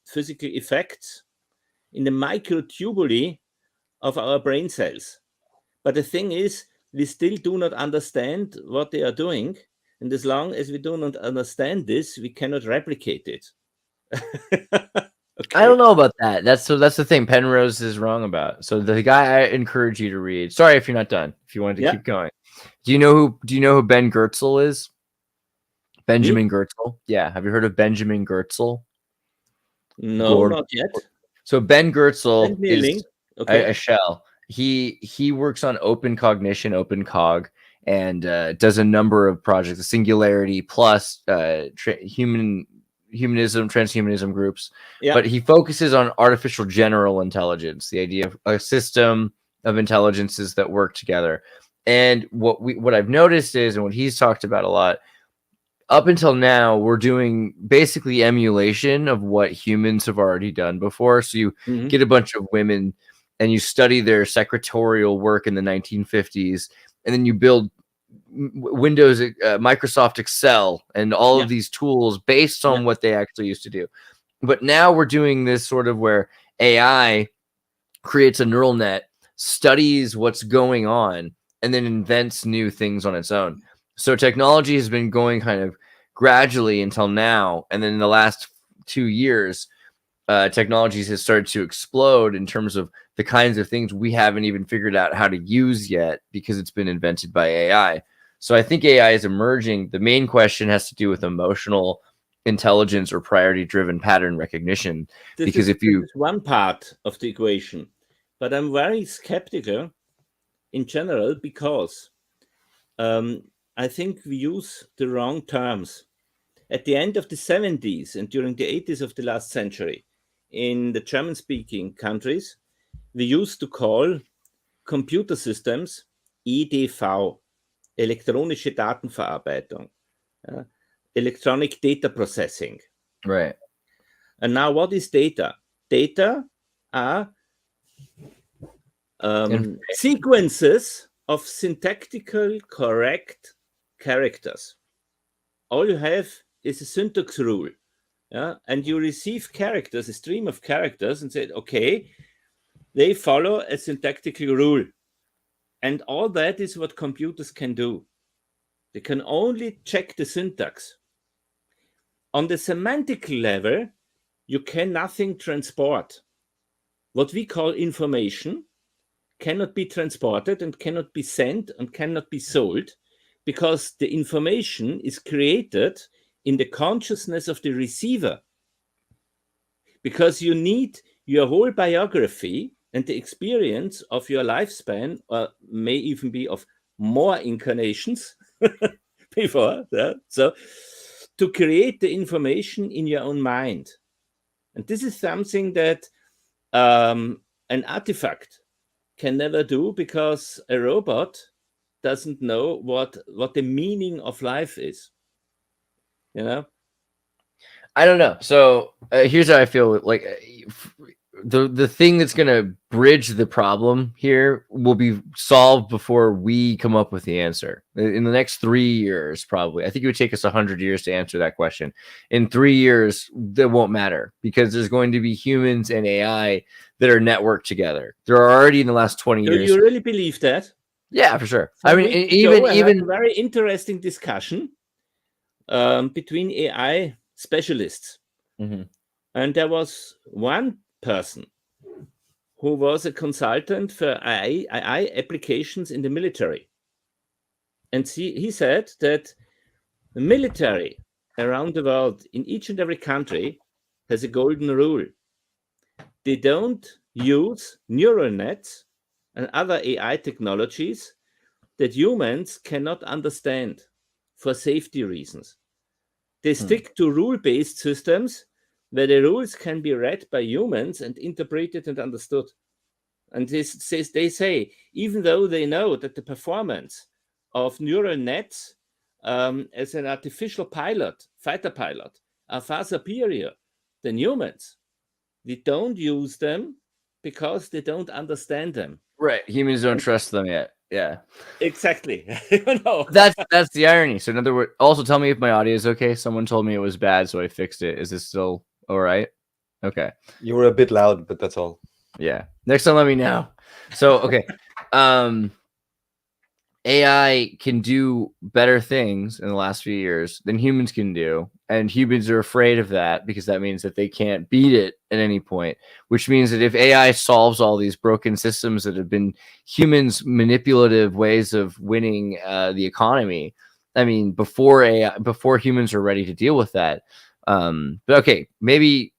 physical effects in the microtubuli of our brain cells. But the thing is, we still do not understand what they are doing. And as long as we do not understand this, we cannot replicate it. Okay. I don't know about that. That's the thing Penrose is wrong about. So the guy I encourage you to read. Sorry if you're not done. If you wanted to keep going. Do you know who Ben Goertzel is? Benjamin Goertzel? Yeah. Have you heard of Benjamin Goertzel? No, not yet. So Ben Goertzel is a shell. He works on open cognition, open cog, and does a number of projects, the Singularity plus humanism, transhumanism groups. Yeah. But he focuses on artificial general intelligence, the idea of a system of intelligences that work together. And what I've noticed is, and what he's talked about a lot, up until now, we're doing basically emulation of what humans have already done before. So you get a bunch of women and you study their secretarial work in the 1950s, and then you build Windows, Microsoft Excel, and all of these tools based on what they actually used to do. But now we're doing this sort of where AI creates a neural net, studies what's going on, and then invents new things on its own. So technology has been going kind of gradually until now. And then in the last 2 years, technologies has started to explode in terms of the kinds of things we haven't even figured out how to use yet because it's been invented by AI. So I think AI is emerging. The main question has to do with emotional intelligence or priority-driven pattern recognition. This is one part of the equation. but I'm very skeptical in general because I think we use the wrong terms. At the end of the 70s and during the 80s of the last century, in the German-speaking countries, we used to call computer systems EDV, elektronische Datenverarbeitung, electronic data processing. Right. And now what is data? Data are sequences of syntactically correct characters. All you have is a syntax rule. And you receive characters, a stream of characters, and say, okay, they follow a syntactical rule. And all that is what computers can do. They can only check the syntax. On the semantic level, you can nothing transport. What we call information cannot be transported and cannot be sent and cannot be sold because the information is created in the consciousness of the receiver. Because you need your whole biography and the experience of your lifespan, or may even be of more incarnations before. So to create the information in your own mind. And this is something that an artifact can never do because a robot doesn't know what the meaning of life is. You know? I don't know. So here's how I feel. Like the thing that's going to bridge the problem here will be solved before we come up with the answer. In the next 3 years, probably. I think it would take us 100 years to answer that question. In 3 years, that won't matter because there's going to be humans and AI that are networked together. There are already in the last 20 years. Do you really believe that? Yeah, for sure. So I mean, even a very interesting discussion between AI specialists. Mm-hmm. And there was one person who was a consultant for AI applications in the military. And he said that the military around the world, in each and every country, has a golden rule. They don't use neural nets and other AI technologies that humans cannot understand for safety reasons. They stick to rule-based systems where the rules can be read by humans and interpreted and understood. And they say, even though they know that the performance of neural nets as an artificial pilot, fighter pilot, are far superior than humans, they don't use them because they don't understand them. Right. Humans don't trust them yet. Yeah. Exactly. That's the irony. So in other words, also tell me if my audio is okay. Someone told me it was bad, so I fixed it. Is this still all right? Okay. You were a bit loud, but that's all. Yeah. Next time, let me know. So, okay. AI can do better things in the last few years than humans can do. And humans are afraid of that because that means that they can't beat it at any point, which means that if AI solves all these broken systems that have been humans' manipulative ways of winning the economy, I mean, before humans are ready to deal with that. But okay, maybe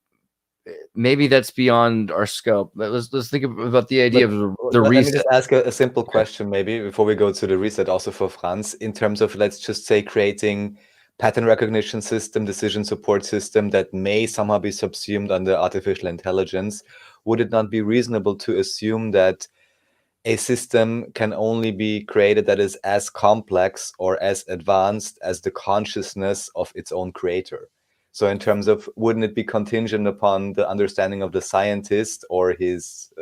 that's beyond our scope. But let's think about the idea of the reset. Let me just ask a simple question, maybe before we go to the reset, also for Franz, in terms of, let's just say, creating pattern recognition system, decision support system that may somehow be subsumed under artificial intelligence. Would it not be reasonable to assume that a system can only be created that is as complex or as advanced as the consciousness of its own creator? So in terms of, wouldn't it be contingent upon the understanding of the scientist or his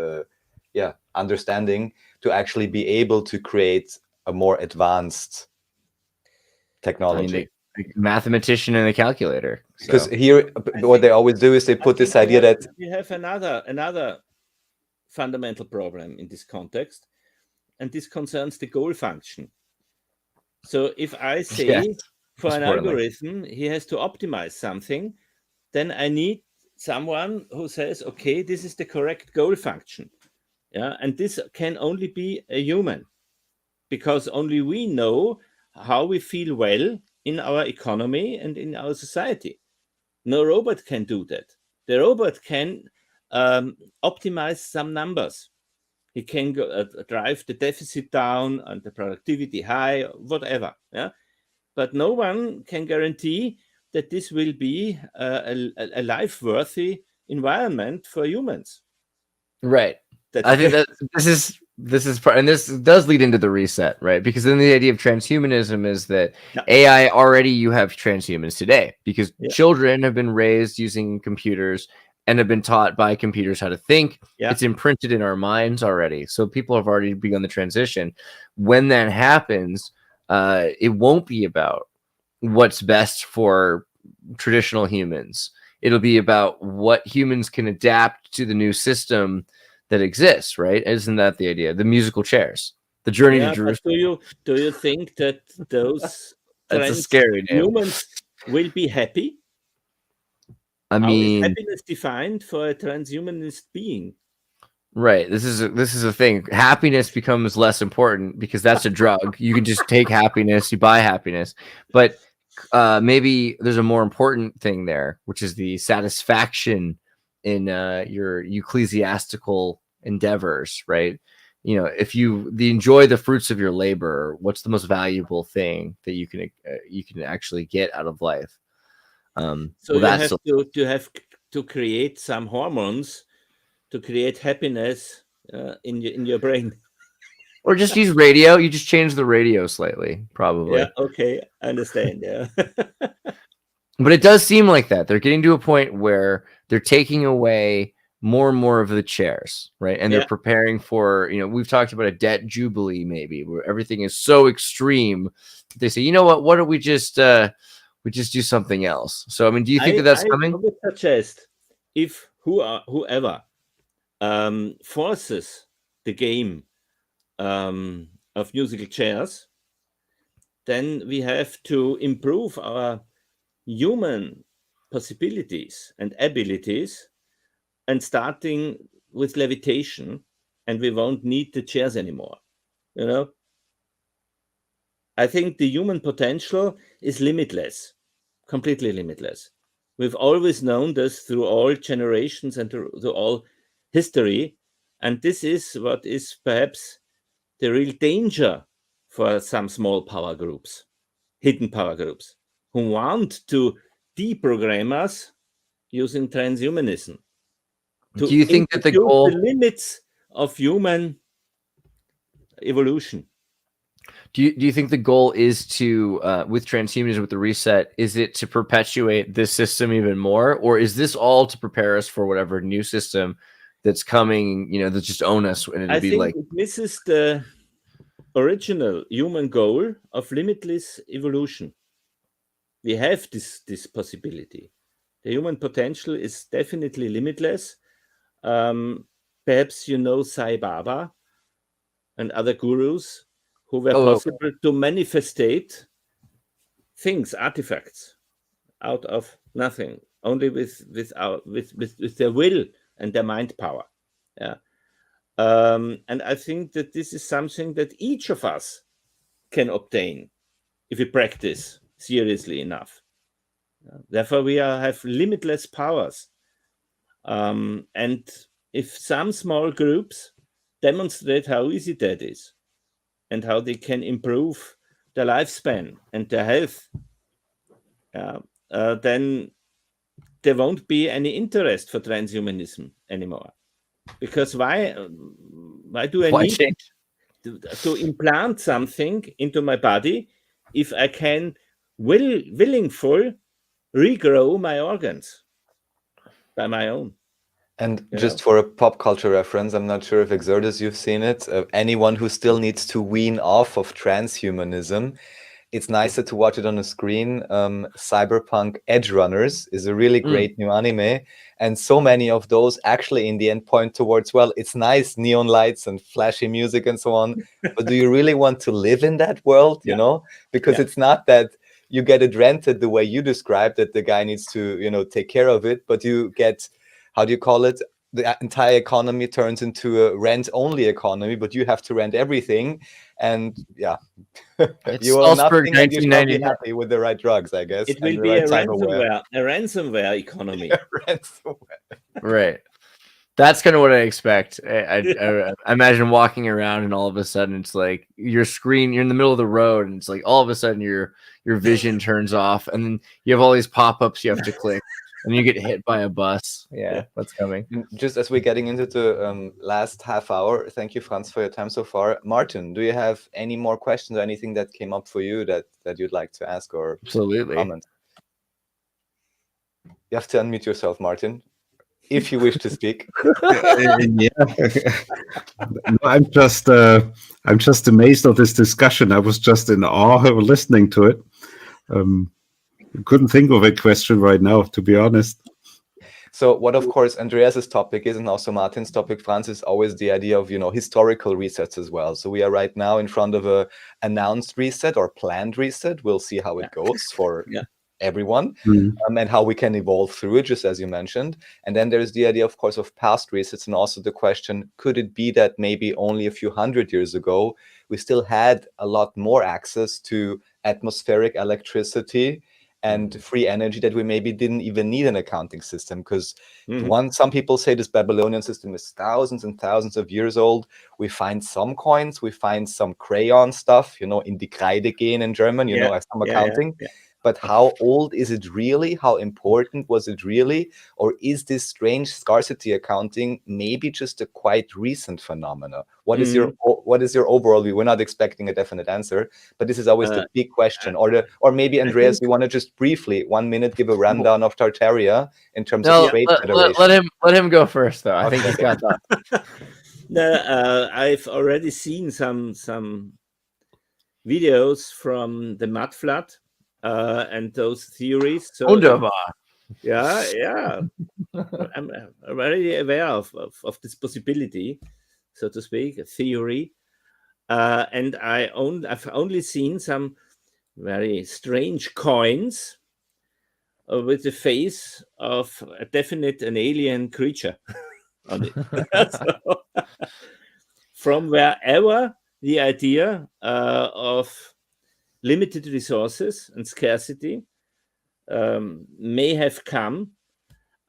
understanding to actually be able to create a more advanced technology? I mean, the mathematician and the calculator. Because here, what they always do is they put this idea that we have another fundamental problem in this context, and this concerns the goal function. So if I say for an algorithm, he has to optimize something, then I need someone who says, okay, this is the correct goal function. Yeah, and this can only be a human, because only we know how we feel well in our economy and in our society. No robot can do that. The robot can optimize some numbers, He can drive the deficit down and the productivity high, whatever. Yeah, but no one can guarantee that this will be a life-worthy environment for humans. Right. I think that this is part, and this does lead into the reset, right? Because then the idea of transhumanism is that AI already, you have transhumans today because children have been raised using computers and have been taught by computers how to think. It's imprinted in our minds already. So people have already begun the transition. When that happens, it won't be about what's best for traditional humans. It'll be about what humans can adapt to the new system that exists, right? Isn't that the idea? The musical chairs, the journey to Jerusalem. Do you think that those that's a scary name. Humans will be happy? I mean, how is happiness defined for a transhumanist being? Right. This is a thing. Happiness becomes less important because that's a drug. You can just take happiness, you buy happiness, but maybe there's a more important thing there, which is the satisfaction in your ecclesiastical endeavors, right? You know, if you enjoy the fruits of your labor, what's the most valuable thing that you can actually get out of life? So you have to create some hormones to create happiness in your brain. Or just use radio. You just change the radio slightly, probably. Yeah, okay, I understand. Yeah. But it does seem like that. They're getting to a point where they're taking away more and more of the chairs, right? And they're preparing for, we've talked about a debt jubilee maybe, where everything is so extreme. They say, you know what don't we just do something else? So, I mean, do you think that's coming? I would suggest if whoever forces the game of musical chairs, then we have to improve our human possibilities and abilities, and starting with levitation, and we won't need the chairs anymore. I think the human potential is limitless, completely limitless. We've always known this through all generations and through all history, and this is what is perhaps the real danger for some small power groups, hidden power groups, who want to deprogram us using transhumanism. Do you think that the goal, the limits of human evolution? Do you think the goal is to, with transhumanism, with the reset, is it to perpetuate this system even more, or is this all to prepare us for whatever new system that's coming? That just own us, and it'd be like, this is the original human goal of limitless evolution. We have this possibility. The human potential is definitely limitless. Perhaps Sai Baba and other gurus who were possible to manifestate things, artifacts, out of nothing, only with their will and their mind power. Yeah. And I think that this is something that each of us can obtain if we practice seriously enough. Therefore, we have limitless powers. And if some small groups demonstrate how easy that is, and how they can improve their lifespan and their health, then there won't be any interest for transhumanism anymore. Because why do I need to implant something into my body if I can willingly regrow my organs by my own? And just for a pop culture reference, I'm not sure if Xirtus, you've seen it. Anyone who still needs to wean off of transhumanism, it's nicer to watch it on a screen. Cyberpunk Edge Runners is a really great new anime. And so many of those actually in the end point towards, well, it's nice, neon lights and flashy music and so on. But do you really want to live in that world, Because it's not that you get it rented the way you described, that the guy needs to, take care of it, but you get... how do you call it? The entire economy turns into a rent-only economy, but you have to rent everything, and you are nothing, and you should be happy with the right drugs, I guess. It will be a ransomware economy. Right. That's kind of what I expect. I imagine walking around and all of a sudden it's like your screen, you're in the middle of the road and it's like all of a sudden your vision turns off and then you have all these pop-ups you have to click and you get hit by a bus. Yeah, that's coming. Just as we're getting into the last half hour, thank you, Franz, for your time so far. Martin, do you have any more questions or anything that came up for you that you'd like to ask or Absolutely comment? You have to unmute yourself, Martin, if you wish to speak. Yeah. No, I'm just amazed of this discussion. I was just in awe listening to it. Couldn't think of a question right now, to be honest. So what, of course, Andreas's topic is, and also Martin's topic, Franz, is always the idea of, historical resets as well. So we are right now in front of a announced reset or planned reset. We'll see how it goes for everyone, and how we can evolve through it, just as you mentioned. And then there's the idea, of course, of past resets, and also the question, could it be that maybe only a few hundred years ago, we still had a lot more access to atmospheric electricity and free energy that we maybe didn't even need an accounting system? Because some people say this Babylonian system is thousands and thousands of years old. We find some coins, we find some crayon stuff, in die Kreide gehen in German, as some accounting. Yeah. But how old is it really? How important was it really? Or is this strange scarcity accounting maybe just a quite recent phenomena? What is your overall view? We're not expecting a definite answer, but this is always the big question. Or maybe, Andreas, you want to just briefly, 1 minute, give a rundown of Tartaria in terms of trade federation. Let him go first, though. I think he's got that. No, I've already seen some videos from the mud flood. And those theories. So, wunderbar. Yeah. I'm very aware of this possibility, so to speak, a theory. And I've only seen some very strange coins with the face of an alien creature on it. So, from wherever the idea of limited resources and scarcity may have come,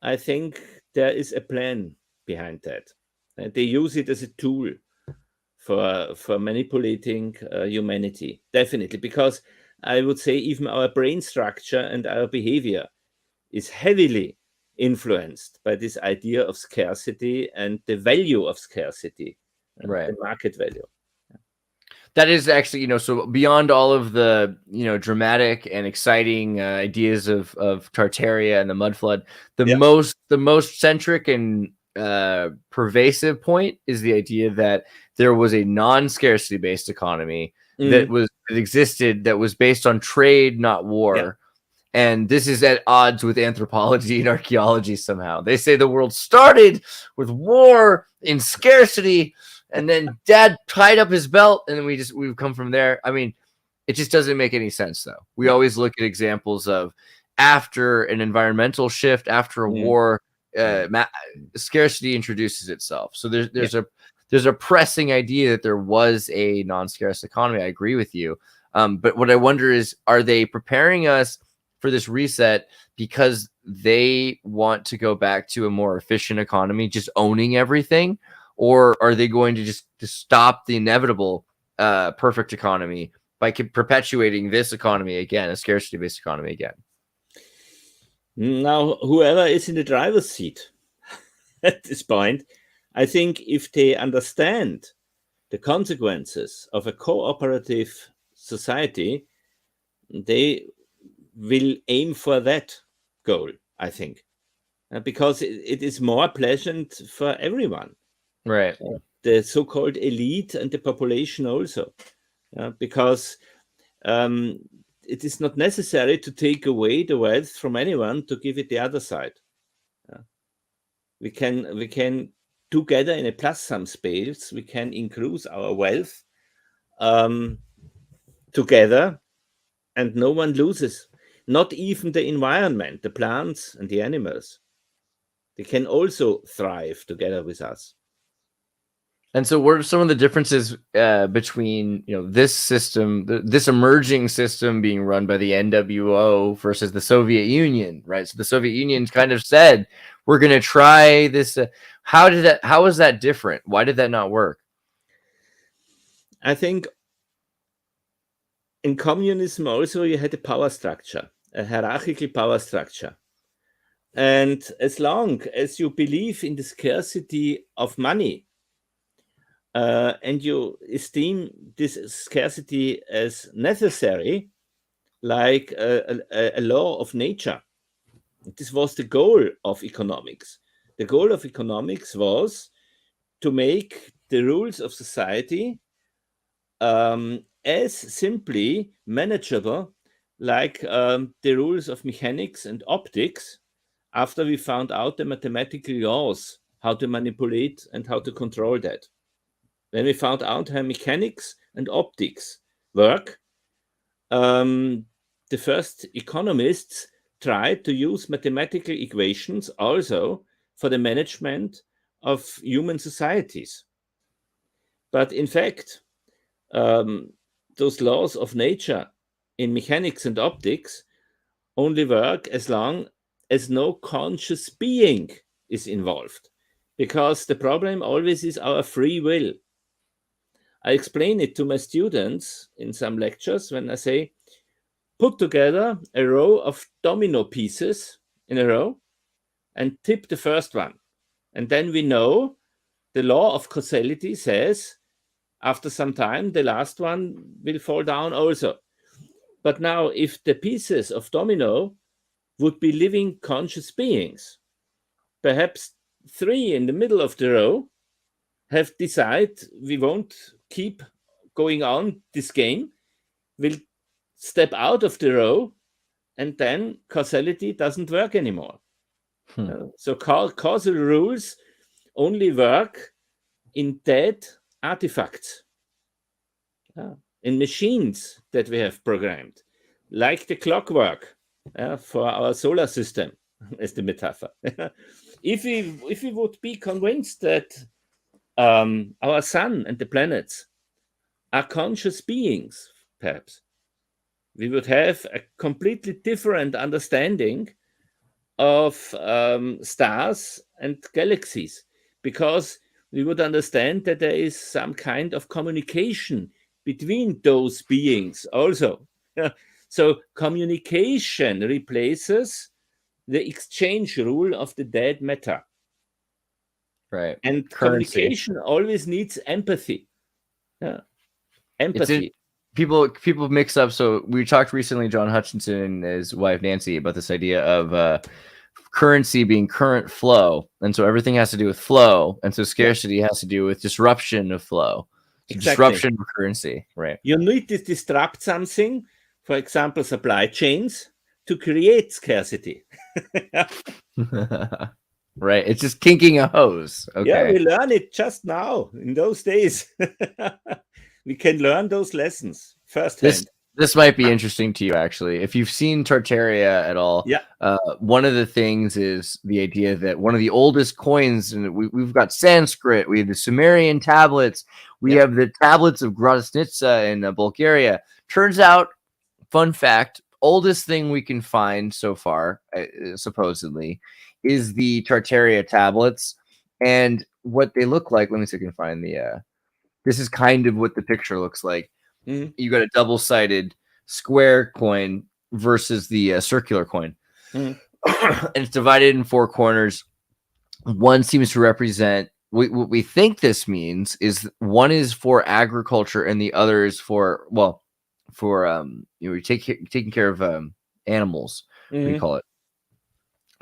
I think there is a plan behind that. And they use it as a tool for manipulating humanity, definitely, because I would say even our brain structure and our behavior is heavily influenced by this idea of scarcity and the value of scarcity, the market value. That is actually, so beyond all of the, dramatic and exciting ideas of Tartaria and the mud flood, the most centric and pervasive point is the idea that there was a non-scarcity based economy that existed, that was based on trade, not war. Yeah. And this is at odds with anthropology and archaeology somehow. They say the world started with war in scarcity, and then Dad tied up his belt, and then we've come from there. I mean, it just doesn't make any sense, though. We always look at examples of after an environmental shift, after a war, scarcity introduces itself. So there's a pressing idea that there was a non-scarce economy. I agree with you. But what I wonder is, are they preparing us for this reset because they want to go back to a more efficient economy, just owning everything? Or are they going to just stop the inevitable perfect economy by perpetuating this economy again, a scarcity-based economy again? Now, whoever is in the driver's seat at this point, I think if they understand the consequences of a cooperative society, they will aim for that goal, I think, because it is more pleasant for everyone. Right. The so-called elite and the population also, because it is not necessary to take away the wealth from anyone to give it the other side. We can together in a plus-sum space, we can increase our wealth together, and no one loses. Not even the environment, the plants and the animals. They can also thrive together with us. And so what are some of the differences between, this system, this emerging system being run by the NWO versus the Soviet Union, right? So the Soviet Union kind of said, we're going to try this. How was that different? Why did that not work? I think in communism also you had a power structure, a hierarchical power structure. And as long as you believe in the scarcity of money, and you esteem this scarcity as necessary, like a law of nature. This was the goal of economics. The goal of economics was to make the rules of society as simply manageable like the rules of mechanics and optics, after we found out the mathematical laws, how to manipulate and how to control that. When we found out how mechanics and optics work, the first economists tried to use mathematical equations also for the management of human societies. But in fact, those laws of nature in mechanics and optics only work as long as no conscious being is involved, because the problem always is our free will. I explain it to my students in some lectures when I say, put together a row of domino pieces in a row and tip the first one. And then we know the law of causality says after some time, the last one will fall down also. But now if the pieces of domino would be living conscious beings, perhaps 3 in the middle of the row have decided we won't keep going on this game, will step out of the row, and then causality doesn't work anymore. So causal rules only work in dead artifacts, in machines that we have programmed, like the clockwork for our solar system, as the metaphor. If we would be convinced that our sun and the planets are conscious beings, perhaps, we would have a completely different understanding of stars and galaxies, because we would understand that there is some kind of communication between those beings also. So communication replaces the exchange rule of the dead matter. Right. And Currency. communication always needs empathy. Empathy. People mix up. So we talked recently, John Hutchinson and his wife Nancy, about this idea of currency being current flow, and so everything has to do with flow, and so scarcity has to do with disruption of flow. Exactly. Disruption of currency, right? You need to disrupt something, for example, supply chains, to create scarcity. Right. It's just kinking a hose. Okay. Yeah, we learn it just now. In those days, we can learn those lessons firsthand. This might be interesting to you, actually. If you've seen Tartaria at all, one of the things is the idea that one of the oldest coins, and we've got Sanskrit, we have the Sumerian tablets, we have the tablets of Groznytsa in Bulgaria. Turns out, fun fact, oldest thing we can find so far, supposedly, is the Tartaria tablets. And what they look like, let me see if I can find the, this is kind of what the picture looks like. Mm-hmm. You got a double-sided square coin versus the circular coin. Mm-hmm. And it's divided in 4 corners. One seems to represent, what we think this means is one is for agriculture and the other is for taking care of animals. Mm-hmm. What do you call it?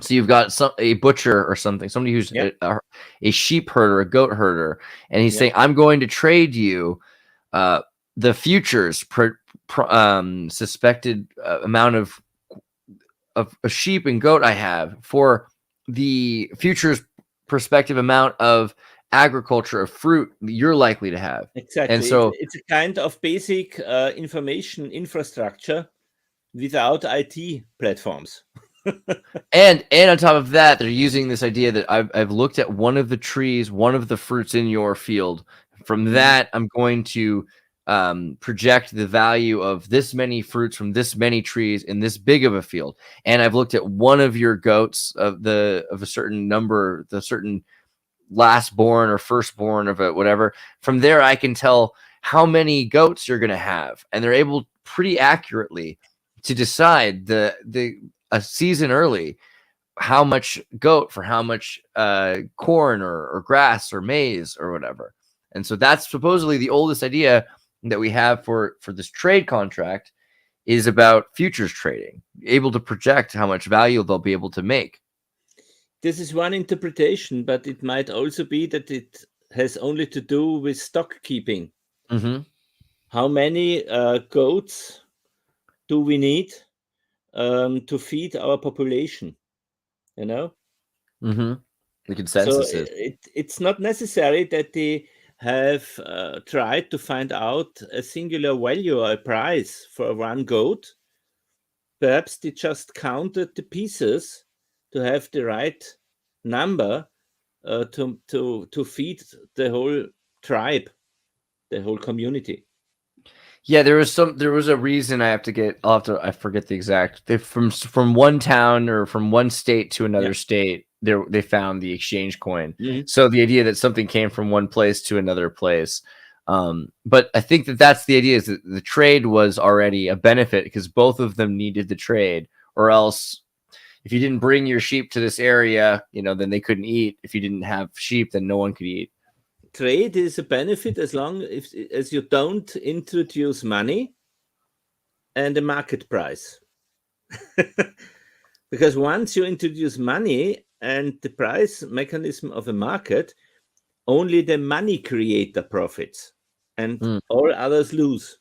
So you've got a butcher or something, somebody who's a sheep herder, a goat herder, and he's saying, I'm going to trade you the futures suspected amount of a sheep and goat I have for the futures prospective amount of agriculture of fruit you're likely to have. Exactly. And so it's a kind of basic information infrastructure without IT platforms. And on top of that, they're using this idea that I've looked at one of the trees, one of the fruits in your field. From that, I'm going to project the value of this many fruits from this many trees in this big of a field. And I've looked at one of your goats of a certain number, the certain last born or firstborn of it, whatever. From there, I can tell how many goats you're going to have, and they're able pretty accurately to decide a season early how much goat for how much corn or grass or maize or whatever. And so that's supposedly the oldest idea that we have for this trade contract, is about futures trading, able to project how much value they'll be able to make. This is one interpretation, but it might also be that it has only to do with stock keeping. Mm-hmm. How many goats do we need to feed our population? You know? Mm-hmm. The consensus so is. It's not necessary that they have tried to find out a singular value or a price for one goat. Perhaps they just counted the pieces to have the right number to feed the whole tribe, the whole community. Yeah, there was a reason I forget the exact. From one town or from one state to another state, they found the exchange coin. Mm-hmm. So the idea that something came from one place to another place. But I think that's the idea, is that the trade was already a benefit because both of them needed the trade, or else if you didn't bring your sheep to this area, then they couldn't eat. If you didn't have sheep, then no one could eat. Trade is a benefit as long as you don't introduce money and a market price. Because once you introduce money and the price mechanism of a market, only the money creator profits and all others lose.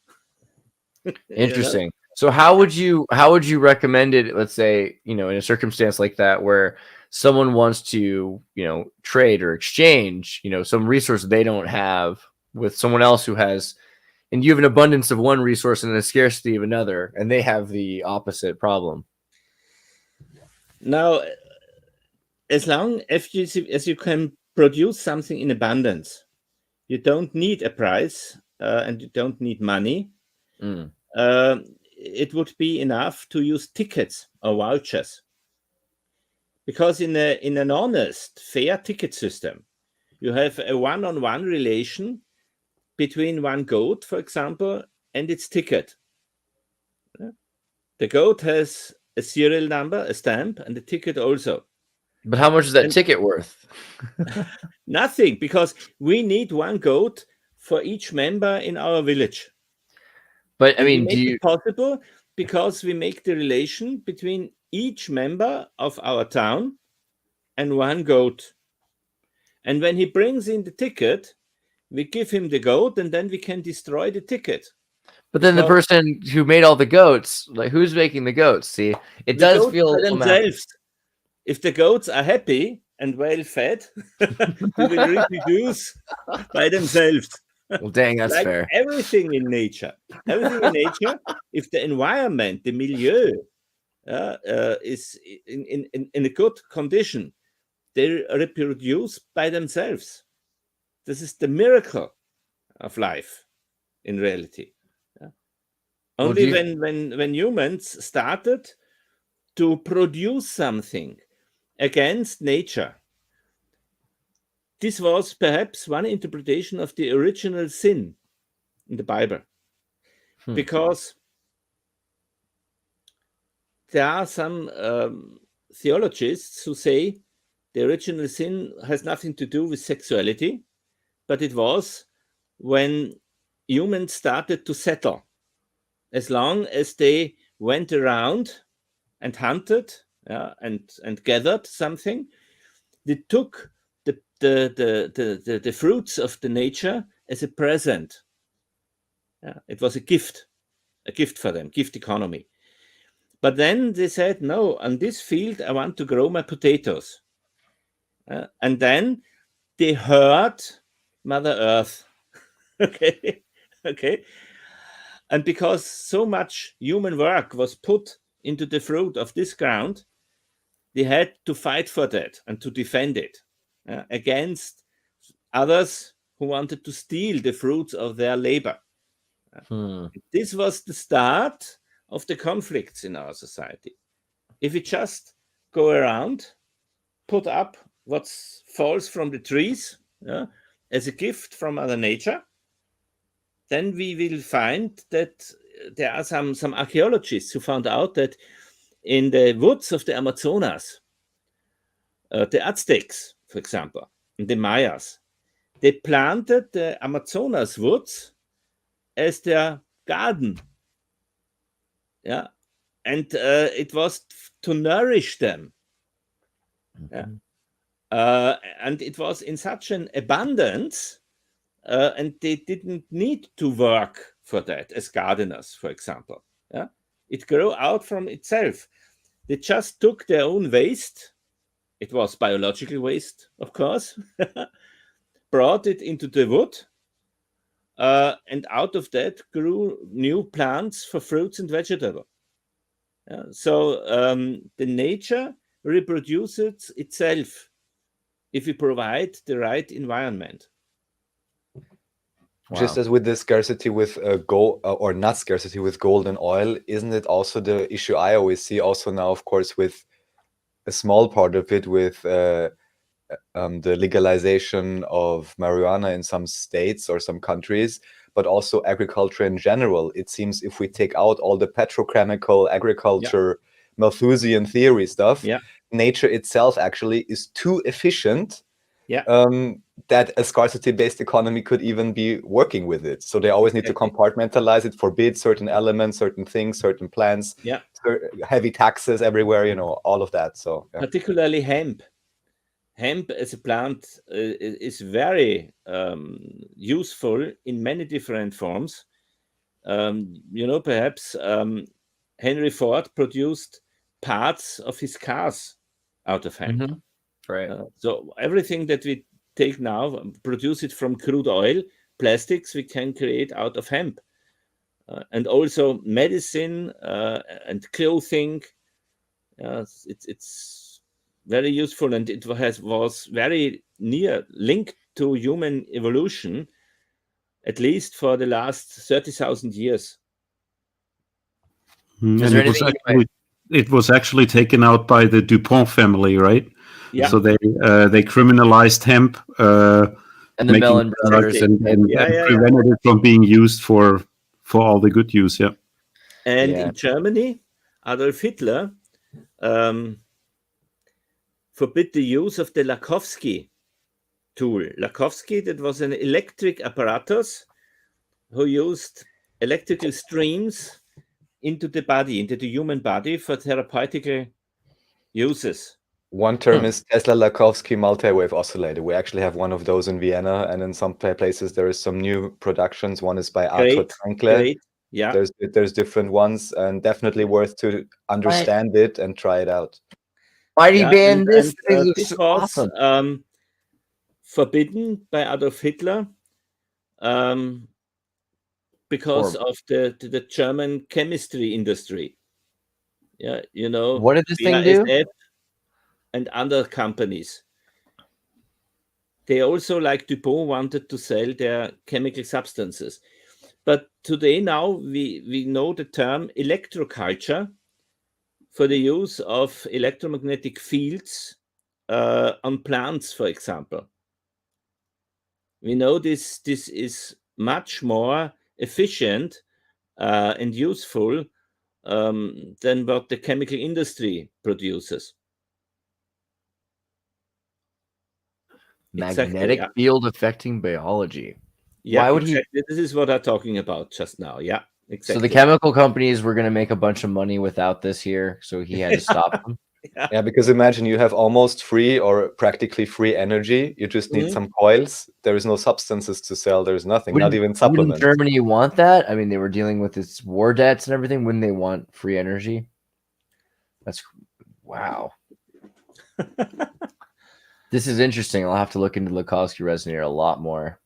Interesting. So how would you recommend it, let's say, in a circumstance like that where someone wants to, trade or exchange, some resource they don't have with someone else who has, and you have an abundance of one resource and a scarcity of another, and they have the opposite problem? Now, as long as you can produce something in abundance, you don't need a price and you don't need money. It would be enough to use tickets or vouchers. Because in an honest, fair ticket system, you have a one-on-one relation between one goat, for example, and its ticket. The goat has a serial number, a stamp, and the ticket also. But how much is that ticket worth? Nothing, because we need one goat for each member in our village. But I mean, it possible because we make the relation between each member of our town and one goat. And when he brings in the ticket, we give him the goat, and then we can destroy the ticket. But then the person who made all the goats, like, who's making the goats? See, it does feel themselves. If the goats are happy and well fed, they will reproduce by themselves. Well, dang, that's fair. Everything in nature, if the environment, the milieu, is in a good condition, they reproduce by themselves. This is the miracle of life in reality. Only when humans started to produce something against nature, this was perhaps one interpretation of the original sin in the Bible. Because there are some theologians who say the original sin has nothing to do with sexuality, but it was when humans started to settle. As long as they went around and hunted and gathered something, they took the fruits of the nature as a present. It was a gift for them, gift economy. But then they said, no, on this field, I want to grow my potatoes. And then they heard Mother Earth. Okay. And because so much human work was put into the fruit of this ground, they had to fight for that and to defend it against others who wanted to steal the fruits of their labor. This was the start of the conflicts in our society. If we just go around, put up what falls from the trees as a gift from Mother Nature, then we will find that there are some archaeologists who found out that in the woods of the Amazonas, the Aztecs, for example, and the Mayas, they planted the Amazonas woods as their garden. Yeah. And it was to nourish them. Yeah. And it was in such an abundance, and they didn't need to work for that as gardeners, for example. Yeah. It grew out from itself. They just took their own waste. It was biological waste, of course, brought it into the wood, and out of that grew new plants for fruits and vegetables. So the nature reproduces itself if we provide the right environment. Wow. Just as with the scarcity with gold, or not scarcity with gold and oil, isn't it also the issue I always see also now, of course, with a small part of it with the legalization of marijuana in some states or some countries, but also agriculture in general. It seems if we take out all the petrochemical agriculture, Malthusian theory stuff, nature itself actually is too efficient that a scarcity-based economy could even be working with it. So they always need to compartmentalize it, forbid certain elements, certain things, certain plants, heavy taxes everywhere, you know, all of that. So particularly hemp. Hemp as a plant is very useful in many different forms. You know, perhaps Henry Ford produced parts of his cars out of hemp. Right. So everything that we take now, produce it from crude oil, plastics we can create out of hemp. And also medicine and clothing. It's very useful, and it was very near linked to human evolution, at least for the last 30,000 years. And it was actually taken out by the DuPont family, right? Yeah. So they criminalized hemp and the Mellon brothers and prevented it from being used for all the good use. Yeah. And in Germany, Adolf Hitler forbid the use of the Lakowski tool. Lakowski, that was an electric apparatus who used electrical streams into the body, into the human body for therapeutical uses. One term is Tesla-Lakowski multi-wave oscillator. We actually have one of those in Vienna, and in some places there is some new productions. One is by Arthur Trankler. Yeah, there's different ones, and definitely worth to understand it and try it out. Mighty band, this was awesome. Forbidden by Adolf Hitler because of the German chemistry industry. Yeah, you know, what did this thing do? And other companies. They also, like DuPont, wanted to sell their chemical substances. But today now we know the term electroculture for the use of electromagnetic fields on plants, for example. We know this is much more efficient and useful than what the chemical industry produces. Magnetic field affecting biology. Yeah, why would exactly. This is what I'm talking about just now. Yeah, exactly. So the chemical companies were going to make a bunch of money without this here, so he had to stop them. Yeah, because imagine you have almost free or practically free energy. You just need some coils. There is no substances to sell. There's nothing, not even supplements. Wouldn't Germany want that? I mean, they were dealing with its war debts and everything. Wouldn't they want free energy? That's wow. This is interesting. I'll have to look into the Lakowski resonator a lot more.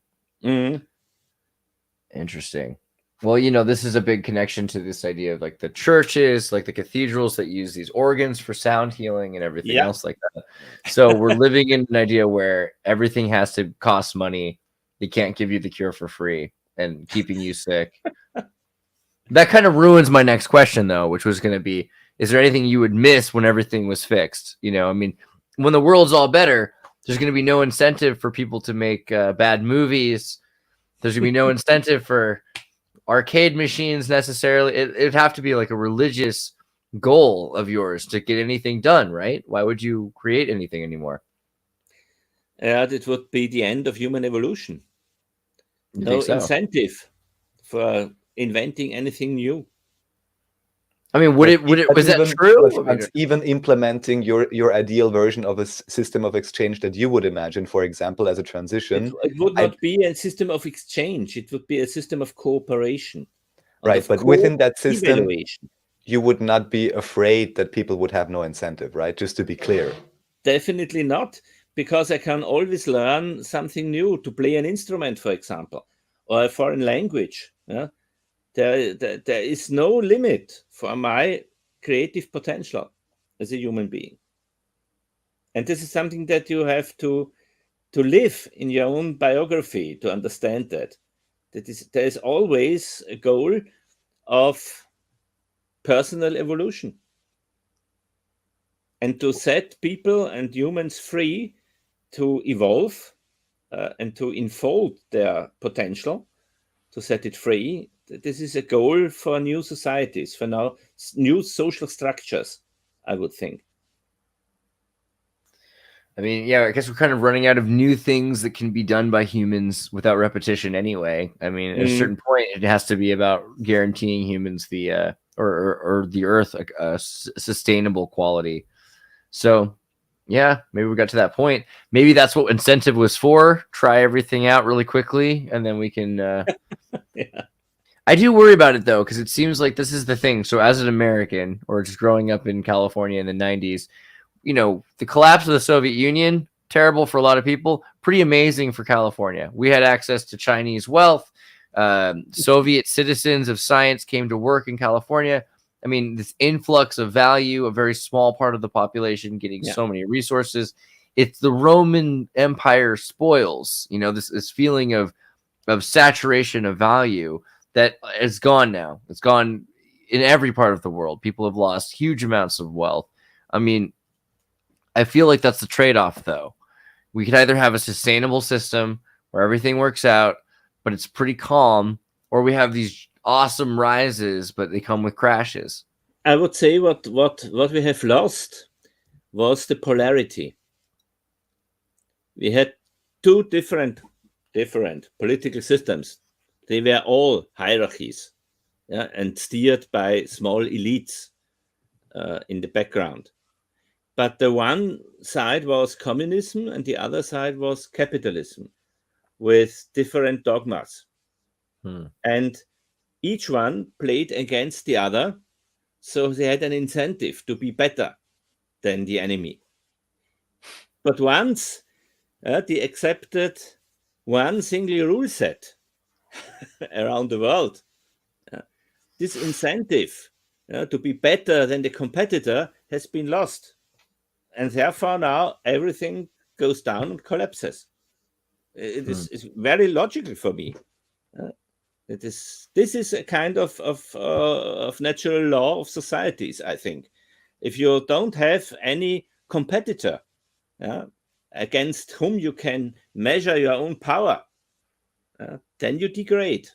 Interesting. Well, this is a big connection to this idea of like the churches, like the cathedrals that use these organs for sound healing and everything else like that. So we're living in an idea where everything has to cost money. They can't give you the cure for free and keeping you sick. That kind of ruins my next question, though, which was going to be, is there anything you would miss when everything was fixed? I mean, when the world's all better, there's going to be no incentive for people to make bad movies. There's going to be no incentive for arcade machines necessarily. It'd have to be like a religious goal of yours to get anything done, right? Why would you create anything anymore? It would be the end of human evolution. You no think so? Incentive for inventing anything new. I mean, was that true? Even implementing your ideal version of a system of exchange that you would imagine, for example, as a transition. It would not be a system of exchange. It would be a system of cooperation. Right, but within that system, you would not be afraid that people would have no incentive, right? Just to be clear. Definitely not, because I can always learn something new, to play an instrument, for example, or a foreign language. Yeah? There is no limit for my creative potential as a human being. And this is something that you have to live in your own biography to understand that. There is always a goal of personal evolution. And to set people and humans free to evolve and to unfold their potential, to set it free, this is a goal for new societies, for now, new social structures, I would think. I mean, yeah, I guess we're kind of running out of new things that can be done by humans without repetition anyway. I mean, at a certain point, it has to be about guaranteeing humans the or the earth a sustainable quality. So, yeah, maybe we got to that point. Maybe that's what incentive was for. Try everything out really quickly, and then we can... Yeah. I do worry about it, though, because it seems like this is the thing. So as an American, or just growing up in California in the 90s, the collapse of the Soviet Union, terrible for a lot of people, pretty amazing for California. We had access to Chinese wealth. Soviet citizens of science came to work in California. I mean, this influx of value, a very small part of the population getting so many resources. It's the Roman Empire spoils, this feeling of saturation of value that is gone now. It's gone in every part of the world. People have lost huge amounts of wealth. I mean, I feel like that's the trade-off, though. We could either have a sustainable system where everything works out, but it's pretty calm, or we have these awesome rises, but they come with crashes. I would say what we have lost was the polarity. We had two different political systems. They were all hierarchies, and steered by small elites in the background. But the one side was communism and the other side was capitalism with different dogmas. And each one played against the other, so they had an incentive to be better than the enemy. But once they accepted one single rule set around the world, this incentive to be better than the competitor has been lost. And therefore now everything goes down and collapses. It's very logical for me. This is a kind of natural law of societies, I think. If you don't have any competitor against whom you can measure your own power, then you degrade.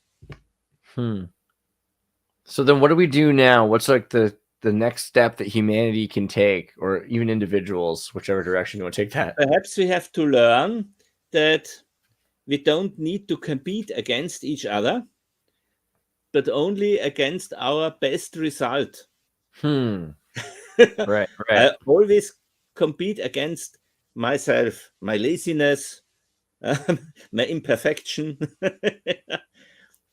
So then what do we do now? What's like the next step that humanity can take, or even individuals, whichever direction you want to take that? Perhaps we have to learn that we don't need to compete against each other, but only against our best result. Right. I always compete against myself, my laziness, my imperfection.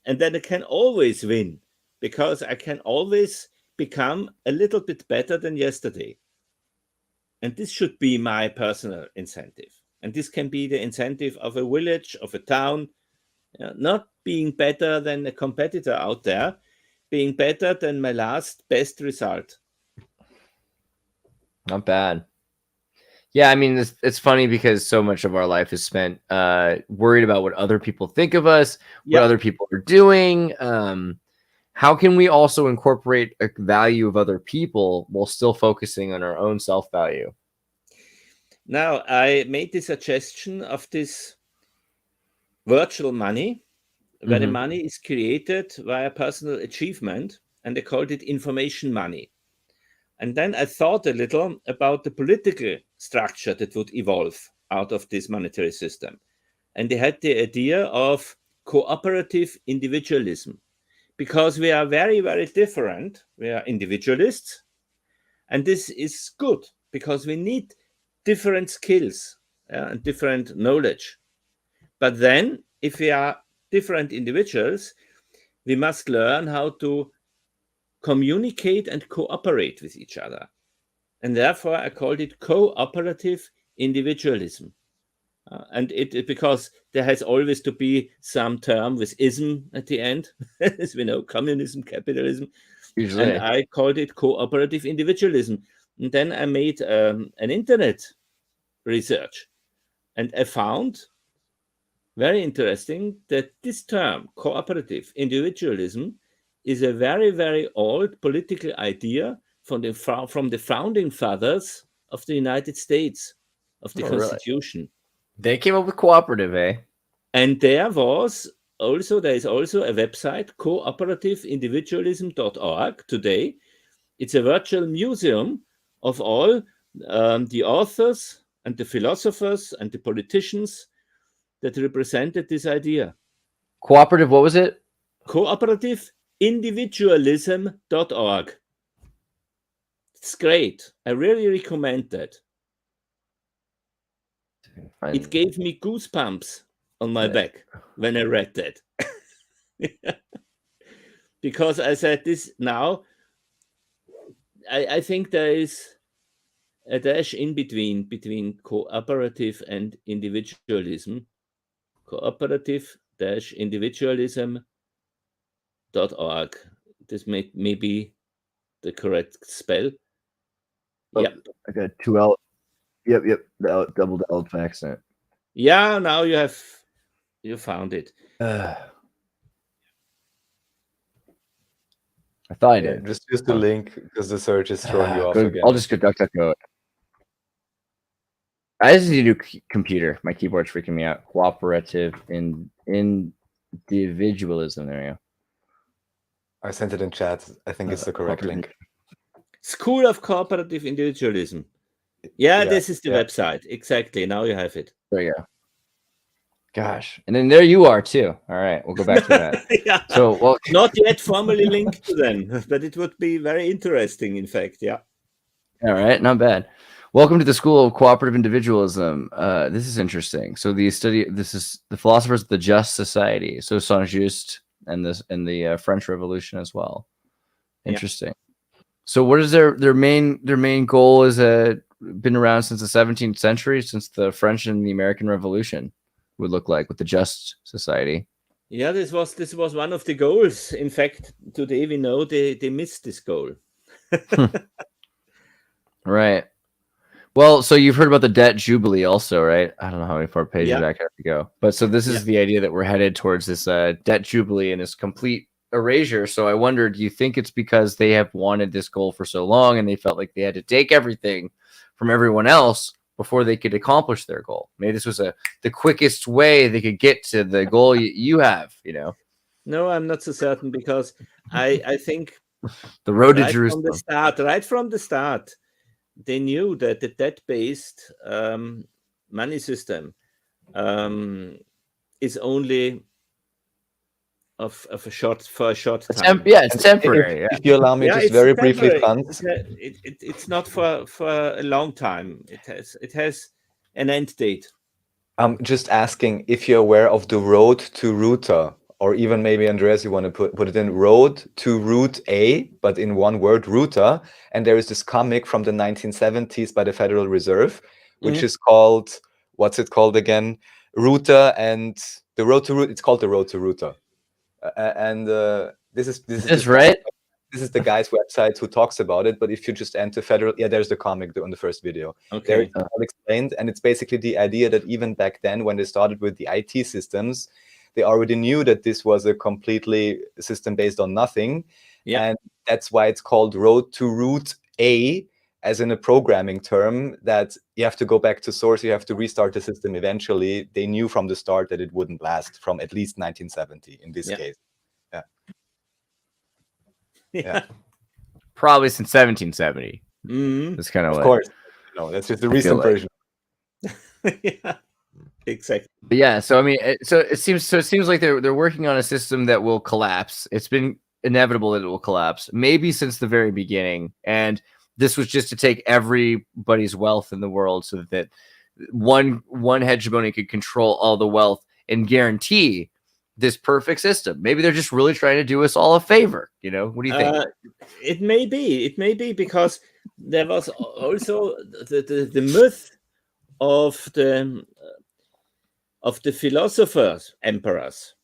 And then I can always win, because I can always become a little bit better than yesterday. And this should be my personal incentive. And this can be the incentive of a village, of a town, Not being better than a competitor out there, being better than my last best result. Not bad. Yeah, I mean, it's funny because so much of our life is spent worried about what other people think of us, what other people are doing. How can we also incorporate a value of other people while still focusing on our own self-value? Now, I made the suggestion of this virtual money, where the money is created via personal achievement, and they called it information money. And then I thought a little about the political structure that would evolve out of this monetary system. And they had the idea of cooperative individualism, because we are very, very different. We are individualists. And this is good because we need different skills and different knowledge. But then if we are different individuals, we must learn how to communicate and cooperate with each other. And therefore, I called it cooperative individualism. And it because there has always to be some term with ism at the end, as we know, communism, capitalism. Usually. And I called it cooperative individualism. And then I made an internet research. And I found, very interesting, that this term, cooperative individualism, is a very, very old political idea from the founding fathers of the United States, of the Constitution. Really? They came up with cooperative, eh? And there is also a website, cooperativeindividualism.org today. It's a virtual museum of all the authors and the philosophers and the politicians that represented this idea. Cooperative, what was it? Cooperativeindividualism.org. It's great. I really recommend that. It gave me goosebumps on my back when I read that. Because I said this now, I think there is a dash in between cooperative and individualism. Cooperative-individualism.org. This may be the correct spell. Yeah. I got 2 L. Yep. The double L accent. Yeah, now you found it. I thought I did. Just use the link because the search is throwing you off again. I'll just go DuckDuckGo. I just need a new computer. My keyboard's freaking me out. Cooperative individualism. There you go. I sent it in chat. I think it's the correct link. School of Cooperative Individualism. Yeah, this is the website. Exactly. Now you have it. There you go. Gosh. And then there you are too. All right. We'll go back to that. Yeah. So, well, not yet formally linked to them, but it would be very interesting, in fact. Yeah. All right. Not bad. Welcome to the School of Cooperative Individualism. This is interesting. So this is the philosophers of the Just Society. So Saint-Just and the French Revolution as well. Interesting. Yeah. So what is their main goal is been around since the 17th century, since the French and the American Revolution would look like with the Just Society. Yeah, this was one of the goals. In fact, today we know they missed this goal. Right. Well, so you've heard about the debt jubilee also, right? I don't know how many more pages back I have to go. But so this is the idea that we're headed towards this debt jubilee and this complete erasure. So I wonder, do you think it's because they have wanted this goal for so long and they felt like they had to take everything from everyone else before they could accomplish their goal? Maybe this was the quickest way they could get to the goal you have, you know? No, I'm not so certain, because I think the road to Jerusalem. Right from the start, they knew that the debt-based money system is only for a short time. It's temporary. If you allow me, just very briefly, Franz. It's not for a long time. It has an end date. I'm just asking if you're aware of the road to Router, or even maybe, Andreas, you want to put it in road to route A, but in one word, Router. And there is this comic from the 1970s by the Federal Reserve, which is called, what's it called again? Router and The road to root. It's called the road to Ruta, and this is right. This is the guy's website who talks about it. But if you just enter federal, there's the comic on the first video. Okay. There it's all explained, and it's basically the idea that even back then, when they started with the IT systems, they already knew that this was a completely system based on nothing, and that's why it's called road to root A, as in a programming term, that you have to go back to source, you have to restart the system eventually. They knew from the start that it wouldn't last from at least 1970 in this case. Yeah. Probably since 1770. Mm-hmm. That's kind of Of course. No, that's just the recent version. Yeah, exactly. But yeah, so I mean, it seems like they're working on a system that will collapse. It's been inevitable that it will collapse, maybe since the very beginning. And this was just to take everybody's wealth in the world, so that one hegemony could control all the wealth and guarantee this perfect system. Maybe they're just really trying to do us all a favor. What do you think? It may be because there was also the myth of the philosophers, emperors.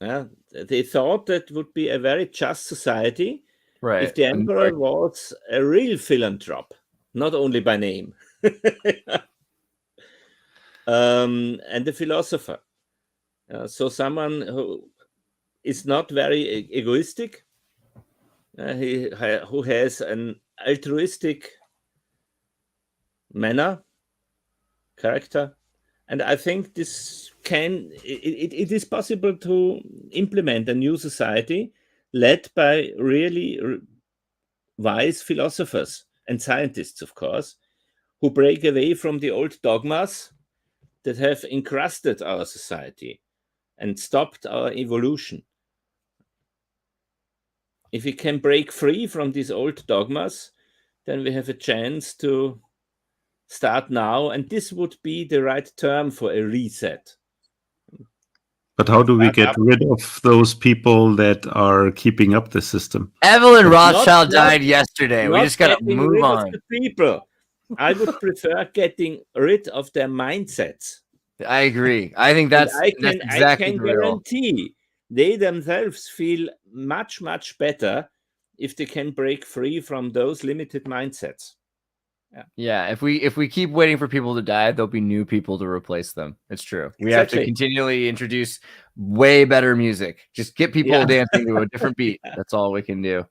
They thought that would be a very just society, right? If the emperor was a real philanthrope, not only by name, and the philosopher. So someone who is not very egoistic, who has an altruistic character, and I think this it is possible to implement a new society led by really wise philosophers and scientists, of course, who break away from the old dogmas that have encrusted our society and stopped our evolution. If we can break free from these old dogmas, then we have a chance to start now, and this would be the right term for a reset. But how do we get rid of those people that are keeping up the system? Evelyn Rothschild died yesterday. We just got to move on. People, I would prefer getting rid of their mindsets. I agree. I think that's exactly I can guarantee they themselves feel much, much better if they can break free from those limited mindsets. Yeah. If we keep waiting for people to die, there'll be new people to replace them. It's true. We have to continually introduce way better music. Just get people dancing to a different beat. That's all we can do.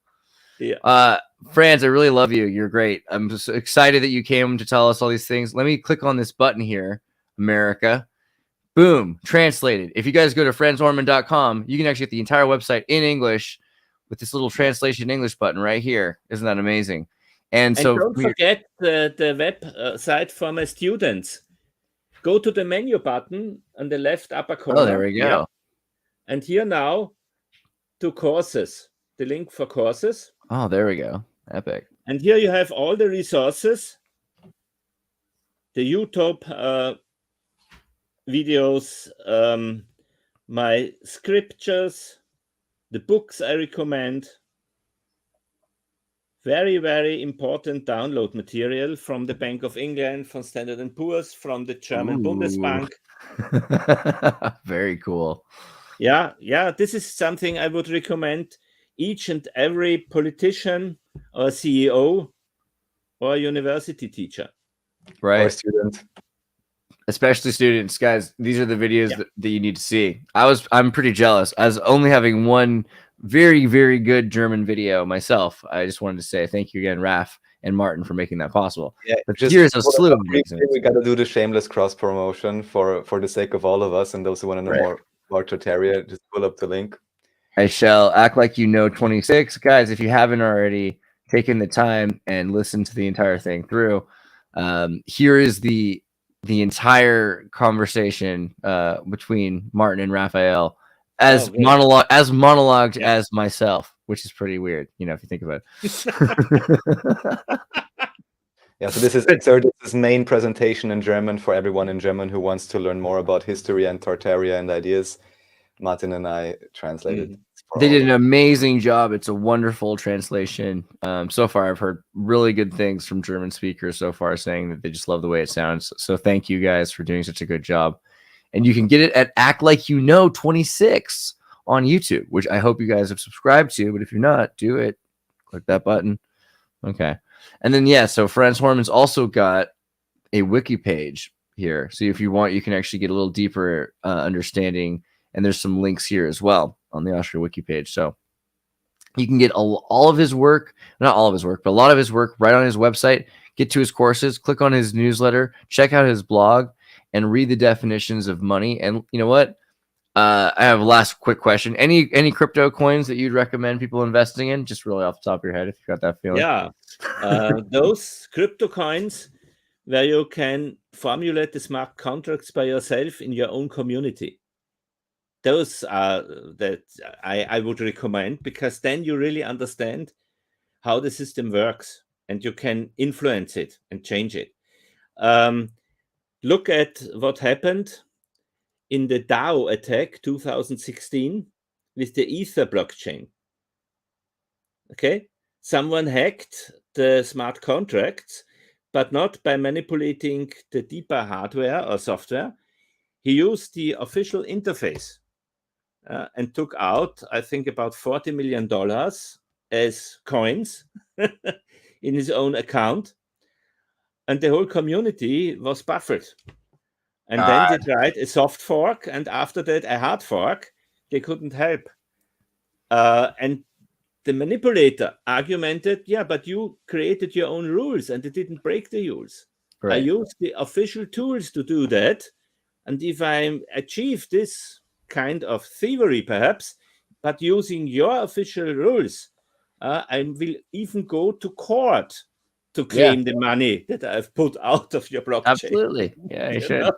Yeah. Franz, I really love you. You're great. I'm just excited that you came to tell us all these things. Let me click on this button here. America. Boom. Translated. If you guys go to franzhormann.com, you can actually get the entire website in English with this little translation English button right here. Isn't that amazing? And so don't forget the website for my students. Go to the menu button on the left upper corner. Oh, there we go. Yeah. And here now to courses. The link for courses. Oh, there we go. Epic. And here you have all the resources. The YouTube videos, my scriptures, the books I recommend. Very, very important download material from the Bank of England, from Standard & Poor's, from the German Bundesbank. Very cool. Yeah. This is something I would recommend each and every politician or CEO or university teacher. Right. Or student. Especially students, guys. These are the videos that you need to see. I'm pretty jealous. As only having one very, very good German video myself, I just wanted to say thank you again, Raf and Martin, for making that possible. Yeah, but here's a slew of we got to do the shameless cross promotion for the sake of all of us and those who want to know more about Tartaria. Just pull up the link. I shall act like you know 26, guys. If you haven't already taken the time and listened to the entire thing through, here is the entire conversation between Martin and Raphael as monologued as myself, which is pretty weird, if you think about it. Yeah, so this is Xirtus' main presentation in German for everyone in German who wants to learn more about history and Tartaria and ideas. Martin and I translated. They did an amazing job. It's a wonderful translation. So far, I've heard really good things from German speakers so far, saying that they just love the way it sounds. So thank you guys for doing such a good job. And you can get it at Act Like You Know 26 on YouTube, which I hope you guys have subscribed to. But if you're not, do it. Click that button. Okay. And then, yeah, so Franz Hörmann's also got a wiki page here. So if you want, you can actually get a little deeper understanding. And there's some links here as well on the Austria wiki page. So you can get all of his work, not all of his work, but a lot of his work right on his website. Get to his courses, click on his newsletter, check out his blog, and read the definitions of money. And you know what? I have a last quick question. Any crypto coins that you'd recommend people investing in? Just really off the top of your head, if you got that feeling. Yeah, those crypto coins where you can formulate the smart contracts by yourself in your own community. Those are that I would recommend, because then you really understand how the system works and you can influence it and change it. Look at what happened in the DAO attack 2016 with the Ether blockchain. Okay, someone hacked the smart contracts, but not by manipulating the deeper hardware or software. He used the official interface and took out, I think, about $40 million as coins in his own account. And the whole community was baffled. And then they tried a soft fork, and after that, a hard fork. They couldn't help. And the manipulator argumented, yeah, but you created your own rules and it didn't break the rules. Right. I used the official tools to do that. And if I achieve this kind of thievery, perhaps, but using your official rules, I will even go to court to claim the money that I've put out of your blockchain. Absolutely. Yeah, you should.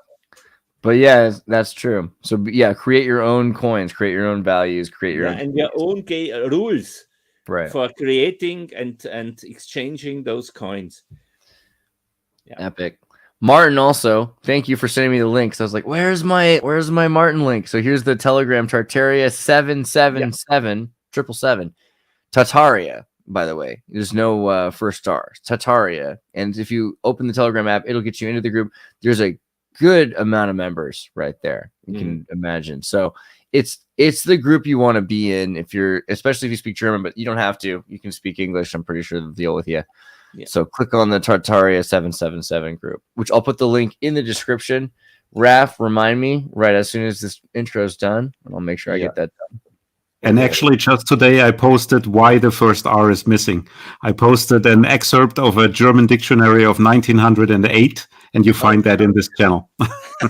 But yeah, that's true. So yeah, create your own coins, create your own values, create your own and your own rules for creating and exchanging those coins. Yeah. Epic. Martin, also, thank you for sending me the links. I was like, where's my Martin link? So here's the Telegram Tartaria 777 Tartaria, by the way. There's no first star. Tartaria. And if you open the Telegram app, it'll get you into the group. There's a good amount of members right there. You can imagine. So it's the group you want to be in especially if you speak German, but you don't have to. You can speak English. I'm pretty sure they'll deal with you. Yeah. So click on the Tartaria 777 group, which I'll put the link in the description. Raf, remind me right as soon as this intro is done, and I'll make sure I get that done. And actually, just today, I posted why the first R is missing. I posted an excerpt of a German dictionary of 1908, and you find that in this channel.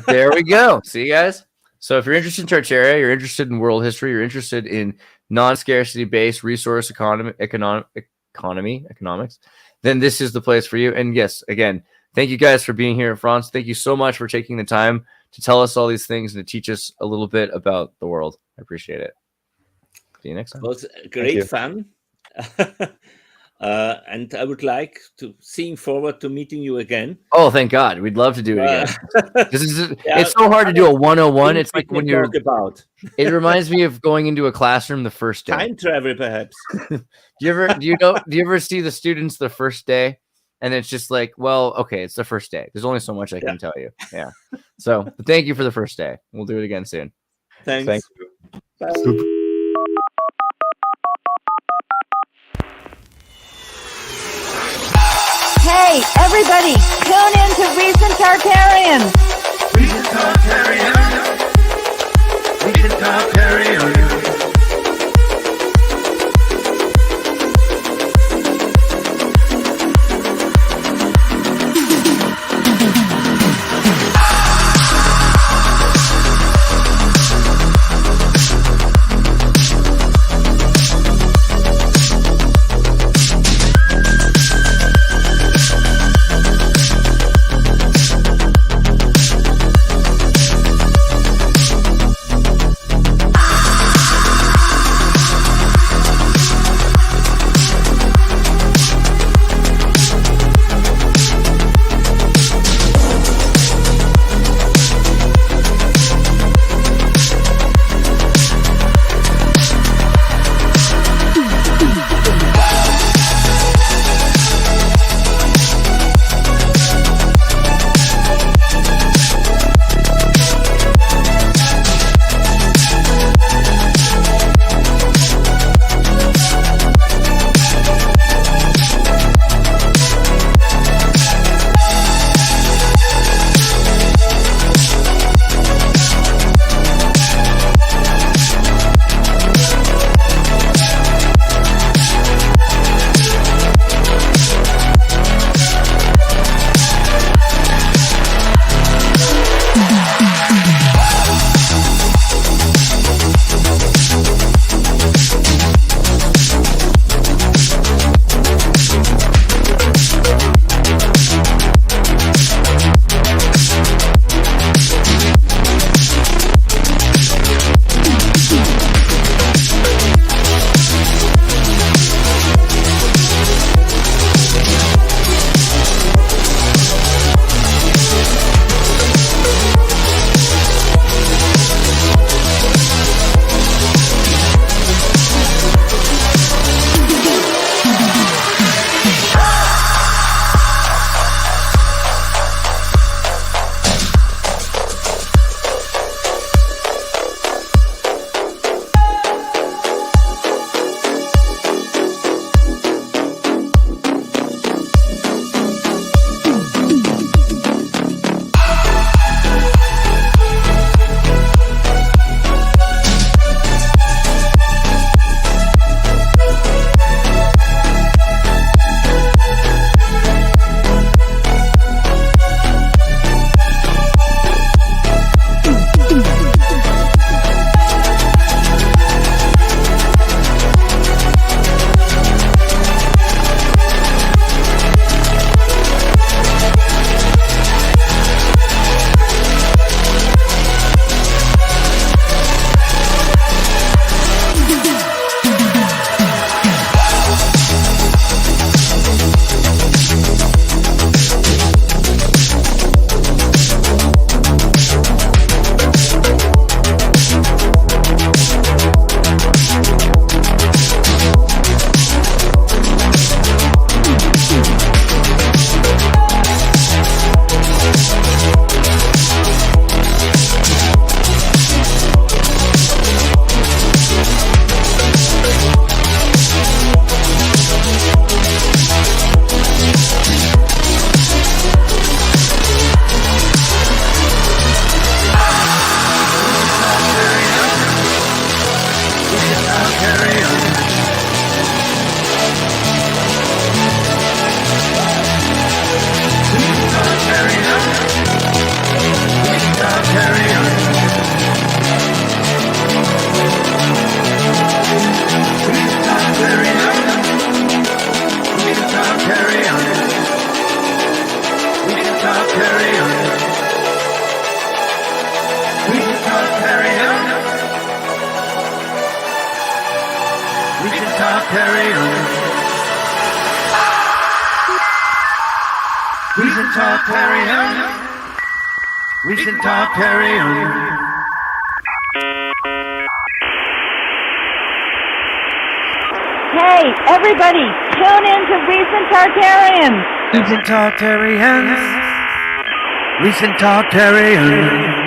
There we go. See, guys? So if you're interested in Tartaria, you're interested in world history, you're interested in non-scarcity-based resource economics, then this is the place for you. And yes, again, thank you guys for being here. Franz, thank you so much for taking the time to tell us all these things and to teach us a little bit about the world. I appreciate it. See you next time. It was great fun. And I would like to seeing forward to meeting you again. Oh, thank God. We'd love to do it again. It's so hard to do a 101. It's like when you're about. It reminds me of going into a classroom the first day. Time travel, perhaps. Do you ever see the students the first day? And it's just like, well, okay, it's the first day. There's only so much I can tell you. Yeah. So thank you for the first day. We'll do it again soon. Thanks. Thank you. Bye. Hey, everybody, tune in to Recent Tartarian. Recent Tartarian. Recent Tartarian. Recent Tartarian. Recent Tartarian. Recent Tartarian. Hey, everybody, tune in to Recent Tartarians. Recent Tartarians. Recent Tartarians.